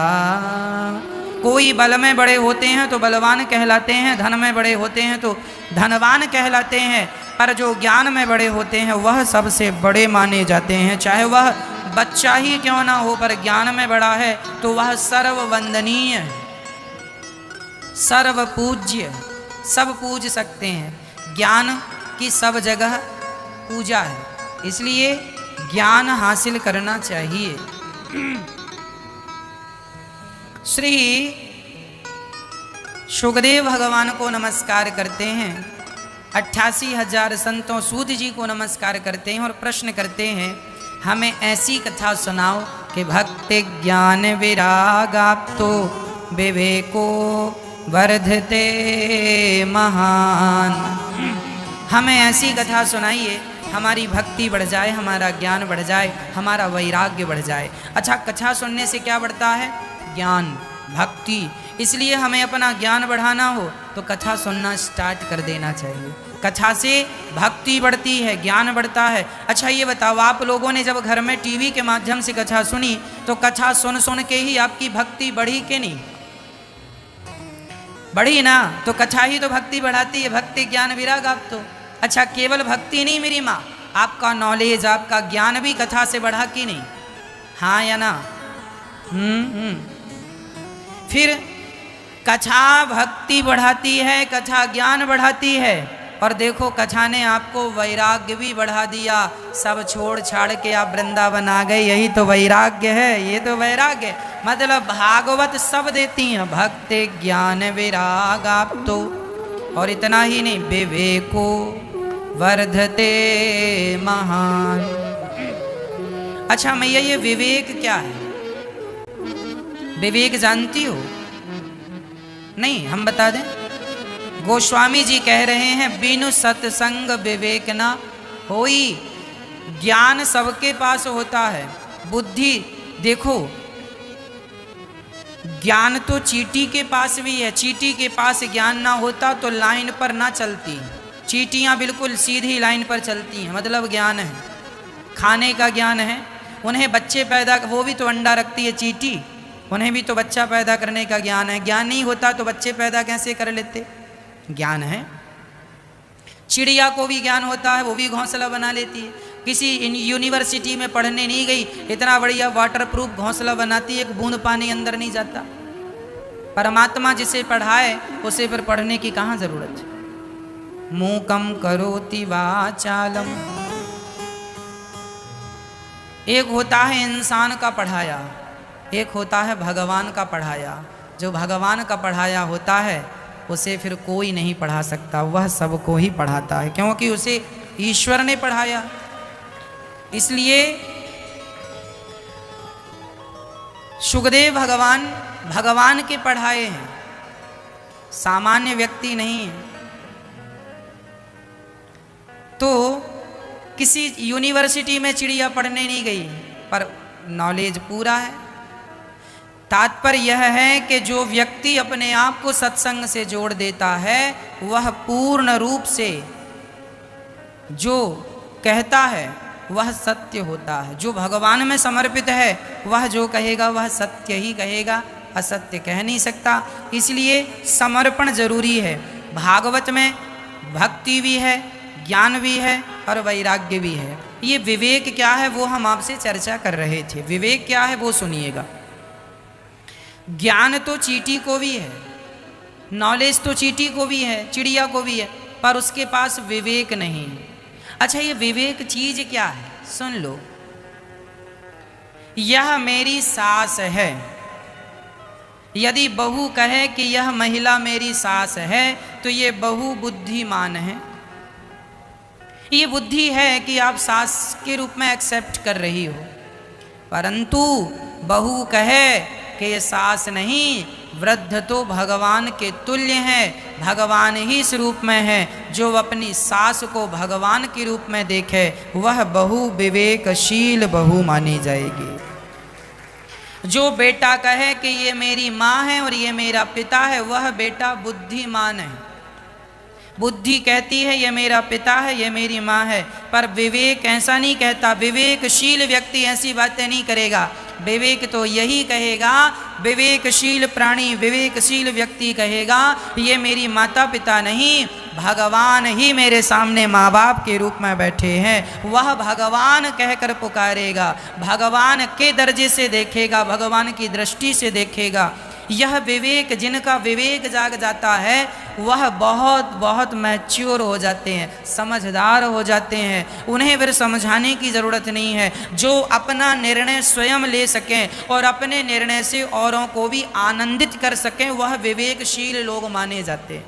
कोई बल में बड़े होते हैं तो बलवान कहलाते हैं, धन में बड़े होते हैं तो धनवान कहलाते हैं, पर जो ज्ञान में बड़े होते हैं वह सबसे बड़े माने जाते हैं। चाहे वह बच्चा ही क्यों ना हो, पर ज्ञान में बड़ा है तो वह सर्ववंदनीय है, सर्व पूज्य, सब पूज सकते हैं। ज्ञान की सब जगह पूजा है, इसलिए ज्ञान हासिल करना चाहिए। श्री सुखदेव भगवान को नमस्कार करते हैं, 88,000 संतों सूत जी को नमस्कार करते हैं और प्रश्न करते हैं हमें ऐसी कथा सुनाओ कि भक्ति ज्ञान विरागाप्तो विवेको वर्धते महान। हमें ऐसी कथा सुनाइए हमारी भक्ति बढ़ जाए, हमारा ज्ञान बढ़ जाए, हमारा वैराग्य बढ़ जाए। अच्छा, कथा सुनने से क्या बढ़ता है? ज्ञान। भक्ति। इसलिए हमें अपना ज्ञान बढ़ाना हो तो कथा सुनना स्टार्ट कर देना चाहिए। कथा से भक्ति बढ़ती है, ज्ञान बढ़ता है। अच्छा ये बताओ, आप लोगों ने जब घर में टीवी के माध्यम से कथा सुनी तो कथा सुन सुन के ही आपकी भक्ति बढ़ी कि नहीं? बढ़ी ना। तो कथा ही तो भक्ति बढ़ाती है, भक्ति ज्ञान विराग। आप तो अच्छा केवल भक्ति नहीं मेरी माँ, आपका नॉलेज, आपका ज्ञान भी कथा से बढ़ा कि नहीं? हाँ या ना? फिर कथा भक्ति बढ़ाती है, कथा ज्ञान बढ़ाती है। और देखो कथा ने आपको वैराग्य भी बढ़ा दिया। सब छोड़ छाड़ के आप वृंदावन आ गए, यही तो वैराग्य है। ये तो वैराग्य है, मतलब भागवत सब देती हैं, भक्ति ज्ञान विराग आप तो। और इतना ही नहीं, विवेको वर्धते महान। अच्छा मैया ये विवेक क्या है? विवेक जानती हो? नहीं, हम बता दें। गोस्वामी जी कह रहे हैं बिनु सत्संग विवेक ना होई। ज्ञान सबके पास होता है, बुद्धि देखो ज्ञान तो चींटी के पास भी है। चींटी के पास ज्ञान ना होता तो लाइन पर ना चलती। चींटियां बिल्कुल सीधी लाइन पर चलती हैं, मतलब ज्ञान है, खाने का ज्ञान है उन्हें। बच्चे पैदा, वो भी तो अंडा रखती है चींटी, उन्हें भी तो बच्चा पैदा करने का ज्ञान है। ज्ञान नहीं होता तो बच्चे पैदा कैसे कर लेते? ज्ञान है। चिड़िया को भी ज्ञान होता है, वो भी घोंसला बना लेती है। किसी यूनिवर्सिटी में पढ़ने नहीं गई, इतना बढ़िया वाटरप्रूफ घोंसला बनाती है, एक बूंद पानी अंदर नहीं जाता। परमात्मा जिसे पढ़ाए उसे फिर पढ़ने की कहाँ जरूरत है? मूकम करोति वाचालम। एक होता है इंसान का पढ़ाया, एक होता है भगवान का पढ़ाया। जो भगवान का पढ़ाया होता है उसे फिर कोई नहीं पढ़ा सकता, वह सबको ही पढ़ाता है, क्योंकि उसे ईश्वर ने पढ़ाया। इसलिए सुखदेव भगवान भगवान के पढ़ाए हैं, सामान्य व्यक्ति नहीं है। तो किसी यूनिवर्सिटी में चिड़िया पढ़ने नहीं गई, पर नॉलेज पूरा है। तात्पर्य यह है कि जो व्यक्ति अपने आप को सत्संग से जोड़ देता है वह पूर्ण रूप से जो कहता है वह सत्य होता है। जो भगवान में समर्पित है वह जो कहेगा वह सत्य ही कहेगा, असत्य कह नहीं सकता। इसलिए समर्पण जरूरी है। भागवत में भक्ति भी है, ज्ञान भी है और वैराग्य भी है। ये विवेक क्या है वो हम आपसे चर्चा कर रहे थे। विवेक क्या है वो सुनिएगा। ज्ञान तो चींटी को भी है, नॉलेज तो चींटी को भी है, चिड़िया को भी है, पर उसके पास विवेक नहीं। अच्छा ये विवेक चीज क्या है? सुन लो। यह मेरी सास है, यदि बहू कहे कि यह महिला मेरी सास है तो ये बहू बुद्धिमान है। ये बुद्धि है कि आप सास के रूप में एक्सेप्ट कर रही हो। परंतु बहू कहे कि ये सास नहीं, वृद्ध तो भगवान के तुल्य है, भगवान ही इस रूप में है। जो अपनी सास को भगवान के रूप में देखे वह बहु विवेकशील बहु मानी जाएगी। जो बेटा कहे कि ये मेरी माँ है और ये मेरा पिता है वह बेटा बुद्धिमान है। बुद्धि कहती है ये मेरा पिता है, ये मेरी माँ है, पर विवेक ऐसा नहीं कहता। विवेकशील व्यक्ति ऐसी बातें नहीं करेगा। विवेक तो यही कहेगा, विवेकशील प्राणी, विवेकशील व्यक्ति कहेगा ये मेरी माता पिता नहीं, भगवान ही मेरे सामने माँ बाप के रूप में बैठे हैं। वह भगवान कहकर पुकारेगा, भगवान के दर्जे से देखेगा, भगवान की दृष्टि से देखेगा। यह विवेक, जिनका विवेक जाग जाता है वह बहुत बहुत मैच्योर हो जाते हैं, समझदार हो जाते हैं। उन्हें फिर समझाने की ज़रूरत नहीं है। जो अपना निर्णय स्वयं ले सकें और अपने निर्णय से औरों को भी आनंदित कर सकें वह विवेकशील लोग माने जाते हैं।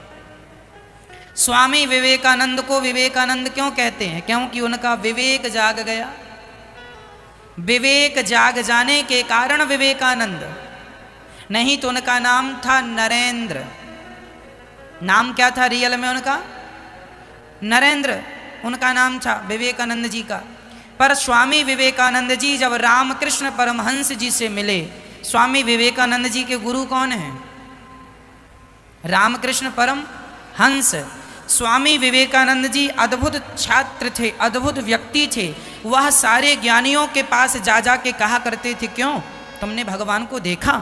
स्वामी विवेकानंद को विवेकानंद क्यों कहते हैं? क्योंकि उनका विवेक जाग गया। विवेक जाग जाने के कारण विवेकानंद, नहीं तो उनका नाम था नरेंद्र। नाम क्या था रियल में उनका? नरेंद्र उनका नाम था विवेकानंद जी का। पर स्वामी विवेकानंद जी जब रामकृष्ण परमहंस जी से मिले स्वामी विवेकानंद जी के गुरु कौन हैं? रामकृष्ण परम हंस। स्वामी विवेकानंद जी अद्भुत छात्र थे, अद्भुत व्यक्ति थे। वह सारे ज्ञानियों के पास जा जा के कहा करते थे, क्यों तुमने भगवान को देखा?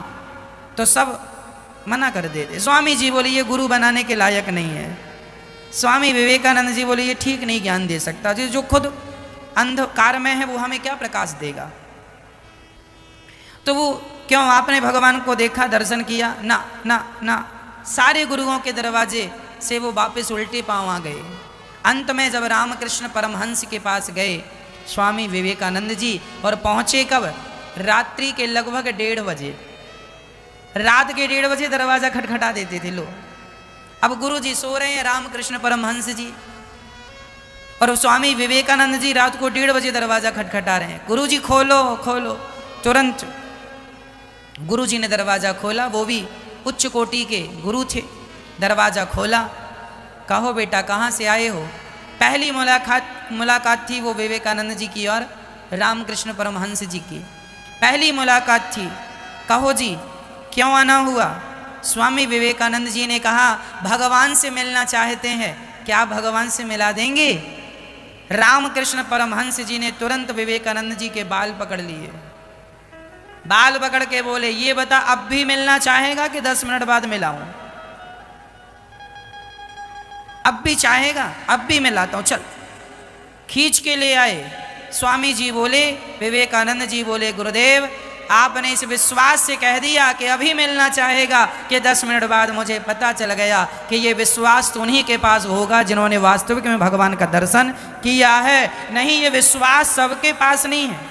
तो सब मना कर देते। स्वामी जी बोले ये गुरु बनाने के लायक नहीं है। स्वामी विवेकानंद जी बोले ये ठीक नहीं ज्ञान दे सकता, जो खुद अंधकार में है वो हमें क्या प्रकाश देगा? तो वो क्यों आपने भगवान को देखा, दर्शन किया? ना ना ना। सारे गुरुओं के दरवाजे से वो वापस उल्टे पांव आ गए। अंत में जब रामकृष्ण परमहंस के पास गए स्वामी विवेकानंद जी, और पहुंचे कब? रात्रि के लगभग 1:30 बजे। रात के 1:30 बजे दरवाजा खटखटा देते थे लोग। अब गुरु जी सो रहे हैं, रामकृष्ण परमहंस जी, और स्वामी विवेकानंद जी रात को 1:30 बजे दरवाजा खटखटा रहे हैं। गुरु जी खोलो खोलो। तुरंत गुरु जी ने दरवाजा खोला। वो भी उच्च कोटि के गुरु थे। दरवाजा खोला। कहो बेटा कहाँ से आए हो? पहली मुलाकात थी वो विवेकानंद जी की और रामकृष्ण परमहंस जी की। पहली मुलाकात थी। कहो जी क्यों आना हुआ? स्वामी विवेकानंद जी ने कहा भगवान से मिलना चाहते हैं, क्या भगवान से मिला देंगे? रामकृष्ण परमहंस जी ने तुरंत विवेकानंद जी के बाल पकड़ लिए। बाल पकड़ के बोले ये बता अब भी मिलना चाहेगा कि 10 मिनट बाद मिलाऊं? अब भी चाहेगा? अब भी मिलाता हूं, चल। खींच के ले आए। स्वामी जी बोले, विवेकानंद जी बोले गुरुदेव आपने इस विश्वास से कह दिया कि अभी मिलना चाहेगा कि 10 मिनट बाद मुझे पता चल गया कि ये विश्वास तो उन्हीं के पास होगा जिन्होंने वास्तविक में भगवान का दर्शन किया है। नहीं, ये विश्वास सबके पास नहीं है।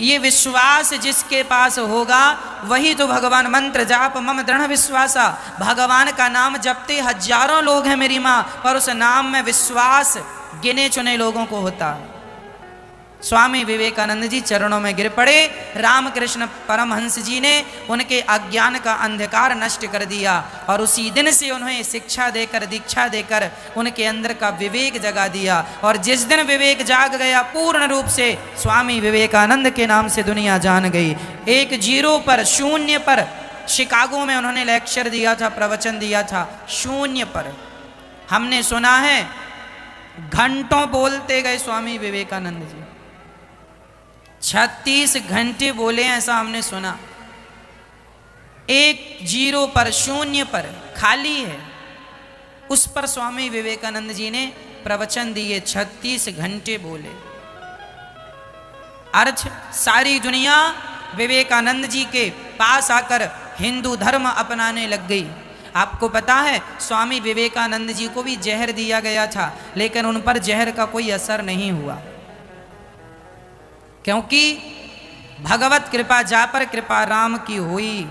ये विश्वास जिसके पास होगा वही तो भगवान। मंत्र जाप मम दृढ़ विश्वासा। भगवान का नाम जपते हजारों लोग हैं मेरी माँ, पर उस नाम में विश्वास गिने चुने लोगों को होता। स्वामी विवेकानंद जी चरणों में गिर पड़े। रामकृष्ण परमहंस जी ने उनके अज्ञान का अंधकार नष्ट कर दिया, और उसी दिन से उन्हें शिक्षा देकर, दीक्षा देकर उनके अंदर का विवेक जगा दिया। और जिस दिन विवेक जाग गया पूर्ण रूप से, स्वामी विवेकानंद के नाम से दुनिया जान गई। 1 0 पर, शून्य पर शिकागो में उन्होंने लेक्चर दिया था, प्रवचन दिया था। शून्य पर हमने सुना है घंटों बोलते गए स्वामी विवेकानंद जी। 36 घंटे बोले ऐसा हमने सुना। 1 0 पर, शून्य पर, खाली है, उस पर स्वामी विवेकानंद जी ने प्रवचन दिए। 36 घंटे बोले। अर्थ सारी दुनिया विवेकानंद जी के पास आकर हिंदू धर्म अपनाने लग गई। आपको पता है स्वामी विवेकानंद जी को भी जहर दिया गया था, लेकिन उन पर जहर का कोई असर नहीं हुआ, क्योंकि भगवत कृपा जा पर कृपा राम की हुई।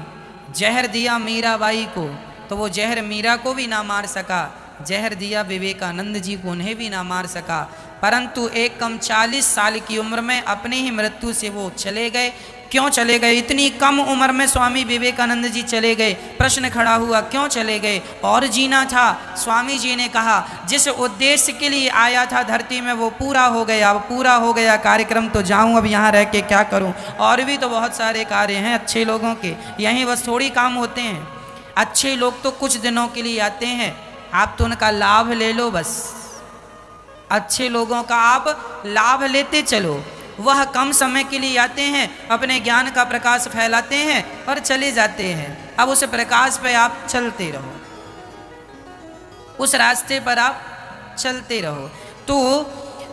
जहर दिया मीराबाई को तो वो जहर मीरा को भी ना मार सका, जहर दिया विवेकानंद जी को उन्हें भी ना मार सका, परंतु एक कम 40 साल की उम्र में अपनी ही मृत्यु से वो चले गए। क्यों चले गए? इतनी कम उम्र में स्वामी विवेकानंद जी चले गए। प्रश्न खड़ा हुआ क्यों चले गए? और जीना था। स्वामी जी ने कहा जिस उद्देश्य के लिए आया था धरती में वो पूरा हो गया। अब पूरा हो गया कार्यक्रम तो जाऊं, अब यहाँ रह के क्या करूं? और भी तो बहुत सारे कार्य हैं अच्छे लोगों के, यहीं बस थोड़ी काम होते हैं। अच्छे लोग तो कुछ दिनों के लिए आते हैं, आप तो उनका लाभ ले लो बस। अच्छे लोगों का आप लाभ लेते चलो। वह कम समय के लिए आते हैं, अपने ज्ञान का प्रकाश फैलाते हैं और चले जाते हैं। अब उस प्रकाश पे आप चलते रहो, उस रास्ते पर आप चलते रहो। तो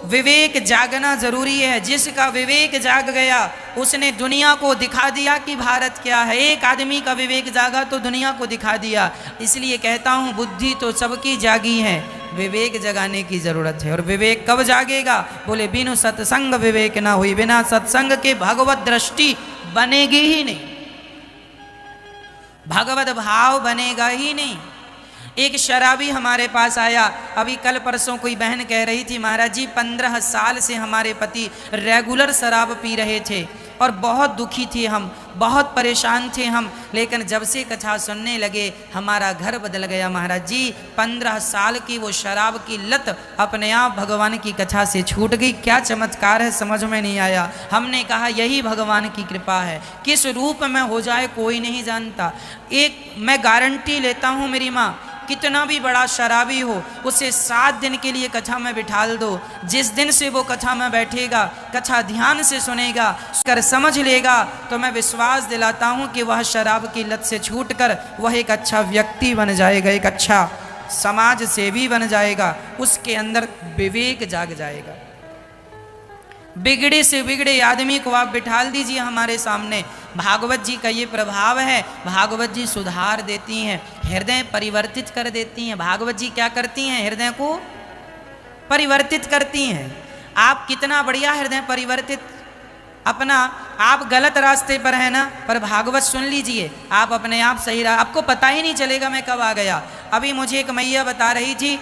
विवेक जागना जरूरी है। जिसका विवेक जाग गया उसने दुनिया को दिखा दिया कि भारत क्या है। एक आदमी का विवेक जागा तो दुनिया को दिखा दिया। इसलिए कहता हूँ बुद्धि तो सबकी जागी है, विवेक जगाने की जरूरत है। और विवेक कब जागेगा? बोले बिनु सत्संग विवेक ना हुई। बिना सत्संग के भगवत दृष्टि बनेगी ही नहीं, भगवत भाव बनेगा ही नहीं। एक शराबी हमारे पास आया, अभी कल परसों कोई बहन कह रही थी महाराज जी 15 साल से हमारे पति रेगुलर शराब पी रहे थे, और बहुत दुखी थे हम, बहुत परेशान थे हम, लेकिन जब से कथा सुनने लगे हमारा घर बदल गया महाराज जी। 15 साल की वो शराब की लत अपने आप भगवान की कथा से छूट गई। क्या चमत्कार है, समझ में नहीं आया। हमने कहा यही भगवान की कृपा है, किस रूप में हो जाए कोई नहीं जानता। एक मैं गारंटी लेता हूँ, मेरी माँ कितना भी बड़ा शराबी हो उसे 7 दिन के लिए कथा में बिठाल दो, जिस दिन से वो कथा में बैठेगा, कथा ध्यान से सुनेगा, कर समझ लेगा, तो मैं विश्वास दिलाता हूँ कि वह शराब की लत से छूटकर वह एक अच्छा व्यक्ति बन जाएगा, एक अच्छा समाज सेवी बन जाएगा, उसके अंदर विवेक जाग जाएगा। बिगड़े से बिगड़े आदमी को आप बिठाल दीजिए हमारे सामने, भागवत जी का ये प्रभाव है। भागवत जी सुधार देती हैं, हृदय परिवर्तित कर देती हैं। भागवत जी क्या करती हैं? हृदय को परिवर्तित करती हैं। आप कितना बढ़िया हृदय परिवर्तित, अपना आप गलत रास्ते पर है ना, पर भागवत सुन लीजिए, आप अपने आप सही रहा, आपको पता ही नहीं चलेगा मैं कब आ गया। अभी मुझे एक मैया बता रही थी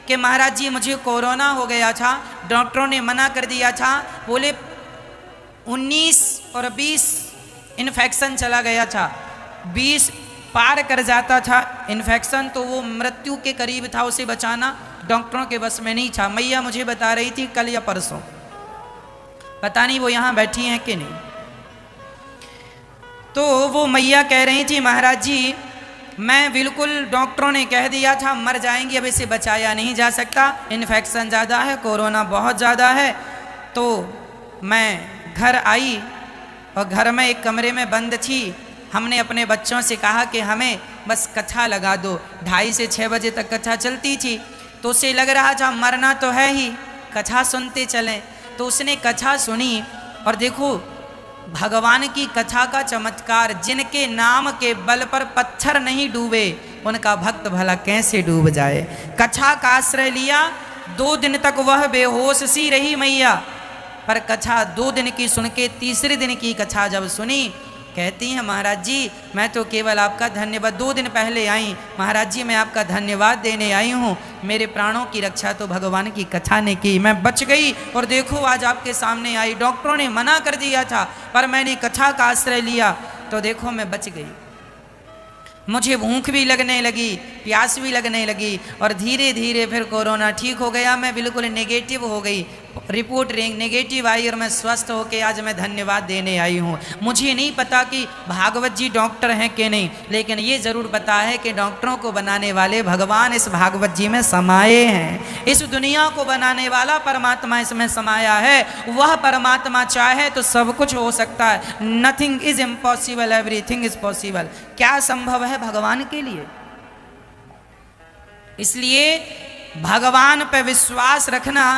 कि महाराज जी मुझे कोरोना हो गया था, डॉक्टरों ने मना कर दिया था, बोले 19 और 20 इन्फेक्शन चला गया था, 20 पार कर जाता था इन्फेक्शन तो वो मृत्यु के करीब था, उसे बचाना डॉक्टरों के बस में नहीं था। मैया मुझे बता रही थी कल या परसों, पता नहीं वो यहाँ बैठी हैं कि नहीं, तो वो मैया कह रही थी महाराज जी मैं बिल्कुल, डॉक्टरों ने कह दिया था मर जाएंगी, अब इसे बचाया नहीं जा सकता, इन्फेक्शन ज़्यादा है, कोरोना बहुत ज़्यादा है। तो मैं घर आई और घर में एक कमरे में बंद थी। हमने अपने बच्चों से कहा कि हमें बस कथा लगा दो, 2:30 से 6 बजे तक कथा चलती थी, तो उसे लग रहा था मरना तो है ही, कथा सुनते चलें। तो उसने कथा सुनी और देखो भगवान की कथा का चमत्कार, जिनके नाम के बल पर पत्थर नहीं डूबे उनका भक्त भला कैसे डूब जाए। कथा का आश्रय लिया, 2 दिन तक वह बेहोश सी रही मैया, पर कथा 2 दिन की सुन के 3रे दिन की कथा जब सुनी, कहती हैं महाराज जी मैं तो केवल आपका धन्यवाद, 2 दिन पहले आई, महाराज जी मैं आपका धन्यवाद देने आई हूँ, मेरे प्राणों की रक्षा तो भगवान की कथा ने की, मैं बच गई और देखो आज आपके सामने आई। डॉक्टरों ने मना कर दिया था पर मैंने कथा का आश्रय लिया तो देखो मैं बच गई। मुझे भूख भी लगने लगी, प्यास भी लगने लगी और धीरे धीरे फिर कोरोना ठीक हो गया, मैं बिल्कुल नेगेटिव हो गई, रिपोर्ट नेगेटिव आई और मैं स्वस्थ होकर आज मैं धन्यवाद देने आई हूँ। मुझे नहीं पता कि भागवत जी डॉक्टर हैं कि नहीं, लेकिन ये ज़रूर पता है कि डॉक्टरों को बनाने वाले भगवान इस भागवत जी में समाये हैं। इस दुनिया को बनाने वाला परमात्मा इसमें समाया है। वह परमात्मा चाहे तो सब कुछ हो सकता है। Nothing is impossible, everything is possible. क्या संभव है भगवान के लिए? इसलिए भगवान पर विश्वास रखना,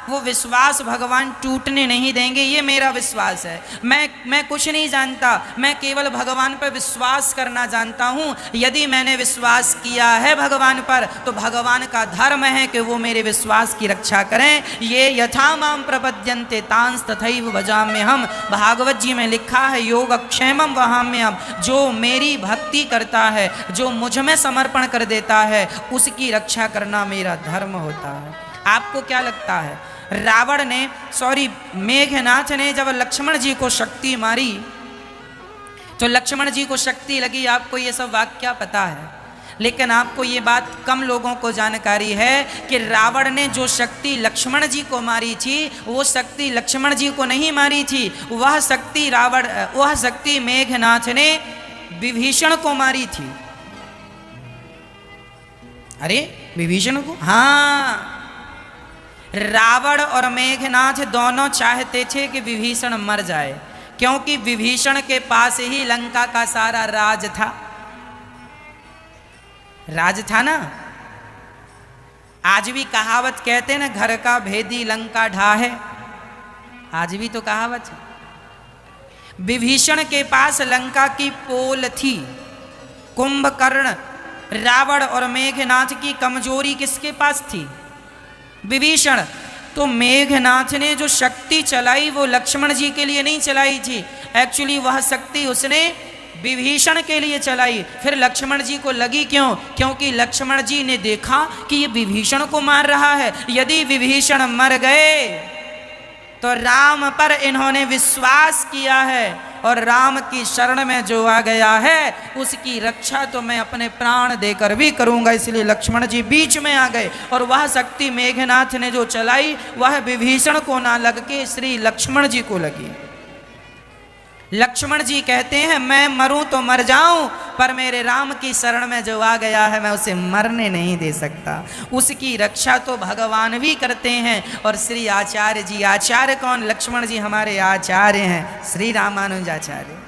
वो विश्वास भगवान टूटने नहीं देंगे, ये मेरा विश्वास है। मैं कुछ नहीं जानता, मैं केवल भगवान पर विश्वास करना जानता हूँ। यदि मैंने विश्वास किया है भगवान पर तो भगवान का धर्म है कि वो मेरे विश्वास की रक्षा करें। ये यथा माम प्रपद्यन्ते तांस तथैव भजाम्यहम्, भागवत जी में लिखा है योगक्षेमं वहाम्यहम्, जो मेरी भक्ति करता है, जो मुझ में समर्पण कर देता है, उसकी रक्षा करना मेरा धर्म होता है। आपको क्या लगता है रावण ने, मेघनाथ ने जब लक्ष्मण जी को शक्ति मारी तो लक्ष्मण जी को शक्ति लगी? आपको ये सब वाक्य पता है, लेकिन आपको ये बात कम लोगों को जानकारी है कि रावण ने जो शक्ति लक्ष्मण जी को मारी थी वो शक्ति लक्ष्मण जी को नहीं मारी थी, वह शक्ति मेघनाथ ने विभीषण को मारी थी। अरे विभीषण को? हाँ, रावण और मेघनाथ दोनों चाहते थे कि विभीषण मर जाए, क्योंकि विभीषण के पास ही लंका का सारा राज था ना। आज भी कहावत कहते ना, घर का भेदी लंका ढाहे, आज भी तो कहावत है। विभीषण के पास लंका की पोल थी। कुंभकर्ण, रावण और मेघनाथ की कमजोरी किसके पास थी? विभीषण। तो मेघनाथ ने जो शक्ति चलाई वो लक्ष्मण जी के लिए नहीं चलाई थी, एक्चुअली वह शक्ति उसने विभीषण के लिए चलाई। फिर लक्ष्मण जी को लगी क्यों? क्योंकि लक्ष्मण जी ने देखा कि ये विभीषण को मार रहा है, यदि विभीषण मर गए तो राम पर इन्होंने विश्वास किया है और राम की शरण में जो आ गया है उसकी रक्षा तो मैं अपने प्राण देकर भी करूंगा। इसलिए लक्ष्मण जी बीच में आ गए और वह शक्ति मेघनाथ ने जो चलाई वह विभीषण को ना लग के श्री लक्ष्मण जी को लगी। लक्ष्मण जी कहते हैं मैं मरूं तो मर जाऊं, पर मेरे राम की शरण में जो आ गया है मैं उसे मरने नहीं दे सकता। उसकी रक्षा तो भगवान भी करते हैं। और श्री आचार्य जी, आचार्य कौन? लक्ष्मण जी हमारे आचार्य हैं, श्री रामानुजाचार्य।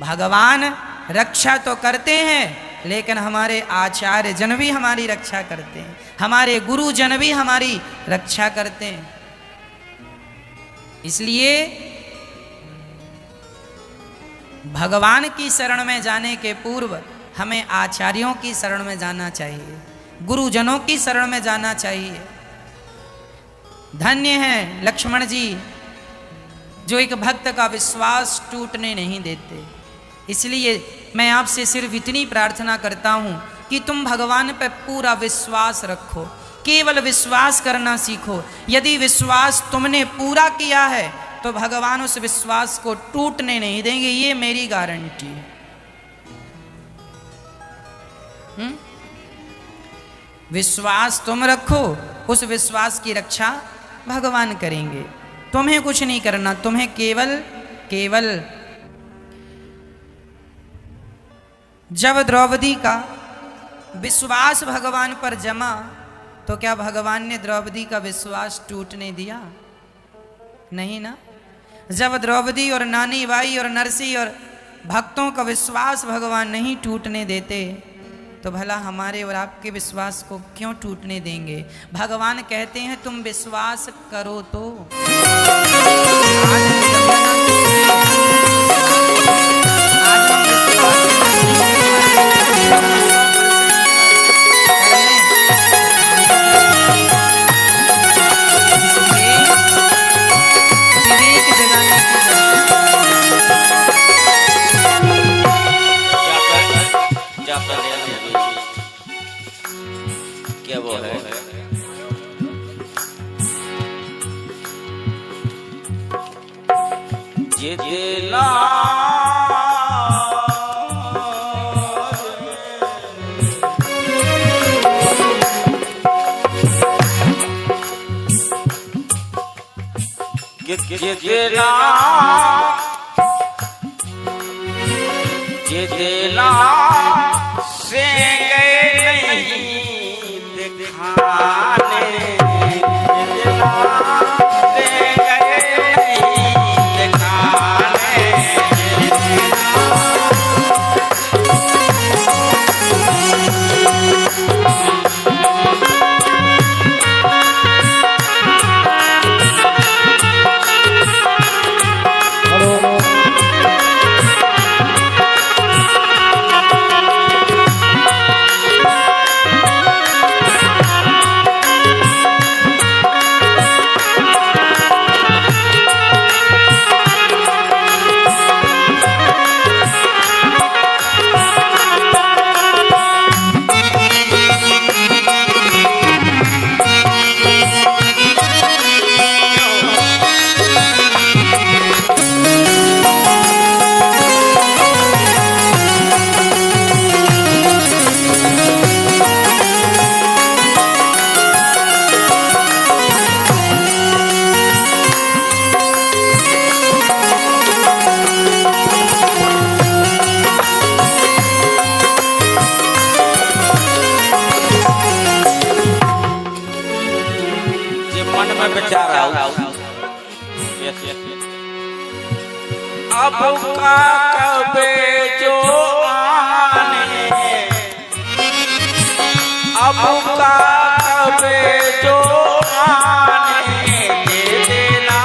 भगवान रक्षा तो करते हैं लेकिन हमारे आचार्य जन भी हमारी रक्षा करते हैं, हमारे गुरु जन भी हमारी रक्षा करते हैं। इसलिए भगवान की शरण में जाने के पूर्व हमें आचार्यों की शरण में जाना चाहिए, गुरुजनों की शरण में जाना चाहिए। धन्य हैं लक्ष्मण जी जो एक भक्त का विश्वास टूटने नहीं देते। इसलिए मैं आपसे सिर्फ इतनी प्रार्थना करता हूँ कि तुम भगवान पर पूरा विश्वास रखो, केवल विश्वास करना सीखो। यदि विश्वास तुमने पूरा किया है तो भगवान उस विश्वास को टूटने नहीं देंगे, ये मेरी गारंटी है। विश्वास तुम रखो, उस विश्वास की रक्षा भगवान करेंगे। तुम्हें कुछ नहीं करना, तुम्हें केवल जब द्रौपदी का विश्वास भगवान पर जमा तो क्या भगवान ने द्रौपदी का विश्वास टूटने दिया? नहीं ना। जब द्रौपदी और नानी बाई और नरसी और भक्तों का विश्वास भगवान नहीं टूटने देते तो भला हमारे और आपके विश्वास को क्यों टूटने देंगे? भगवान कहते हैं तुम विश्वास करो तो। क्या वो है? जितना जितना से गए नहीं दिखाने, जितना से गए नहीं दिखाने। अब का कबे जो आने, अब का कबे जो आने, दे देना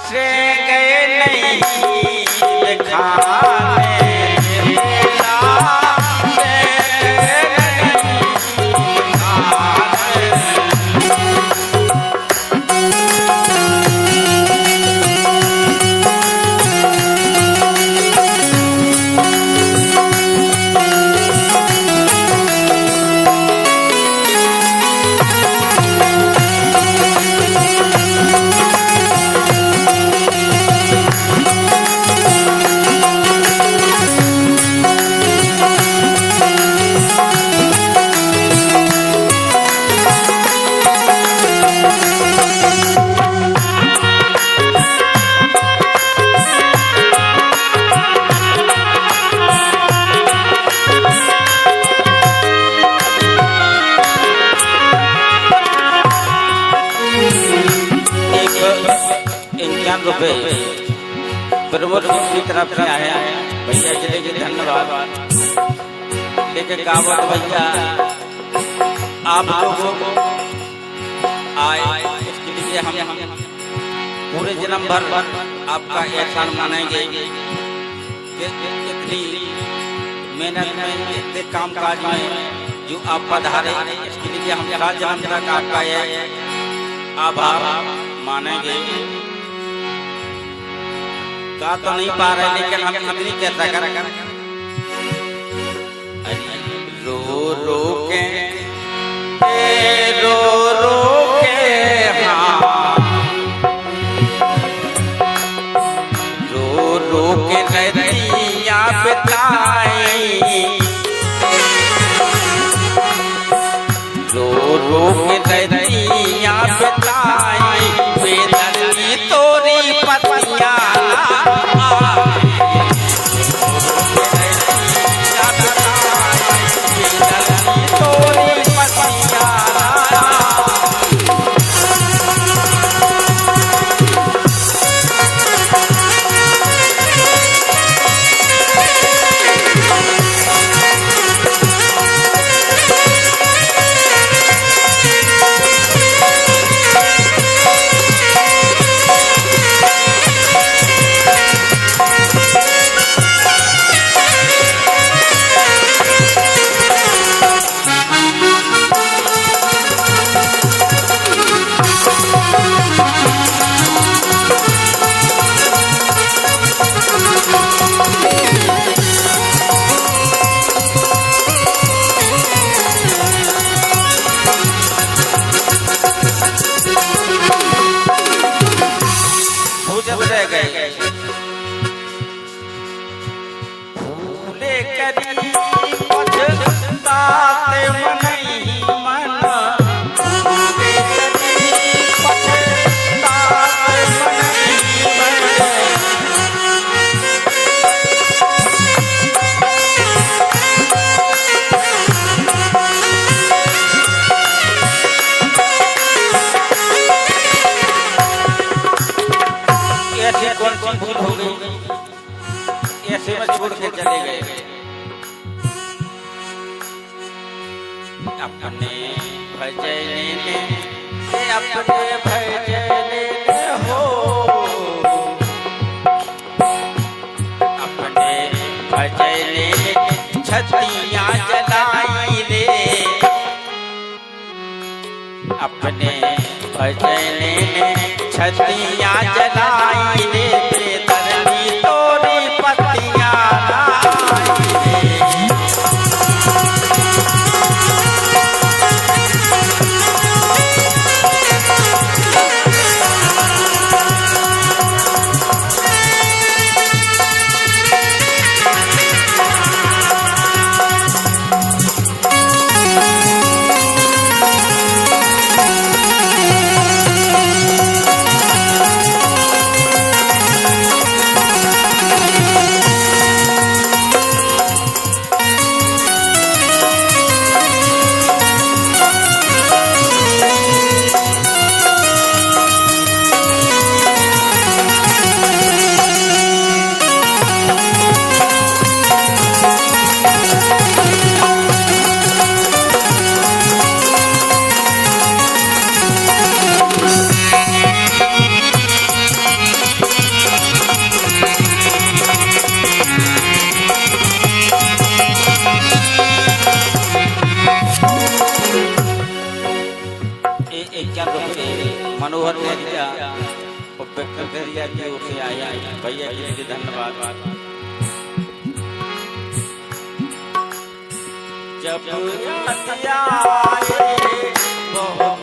से गए नहीं दिखाने, दे देना से गए नहीं दिखाने। 1 रुपए प्रमोद की तरफ से आए भैया जिले के धन्यवाद। लेकिन कावत भैया आप लोगों को आए इसके लिए हम पूरे जन्म भर आपका एहसान मानेंगे कि इतनी मेहनत में इतने काम काज में जो आप पधारे इसके लिए हम सारा जन्म तक आपका ये आभार मानेंगे। का तो नहीं पा रहे लेकिन हम इतनी कहता कर रो रो के हाँ रो रो के नदियाँ बिताई रो रो के नदियाँ बिताई बेदर्दी तोरी पतिया ऐसे में छोड़ के चले गए अपने भजने हो अपने भजने छतियाँ जलाई रे अपने भजने छतियाँ जलाई रे बेदर्दी तोरी पतियाँ मनोहर नेरिया की ओर से आया भैया के लिए धन्यवाद। जब याद आए बहुत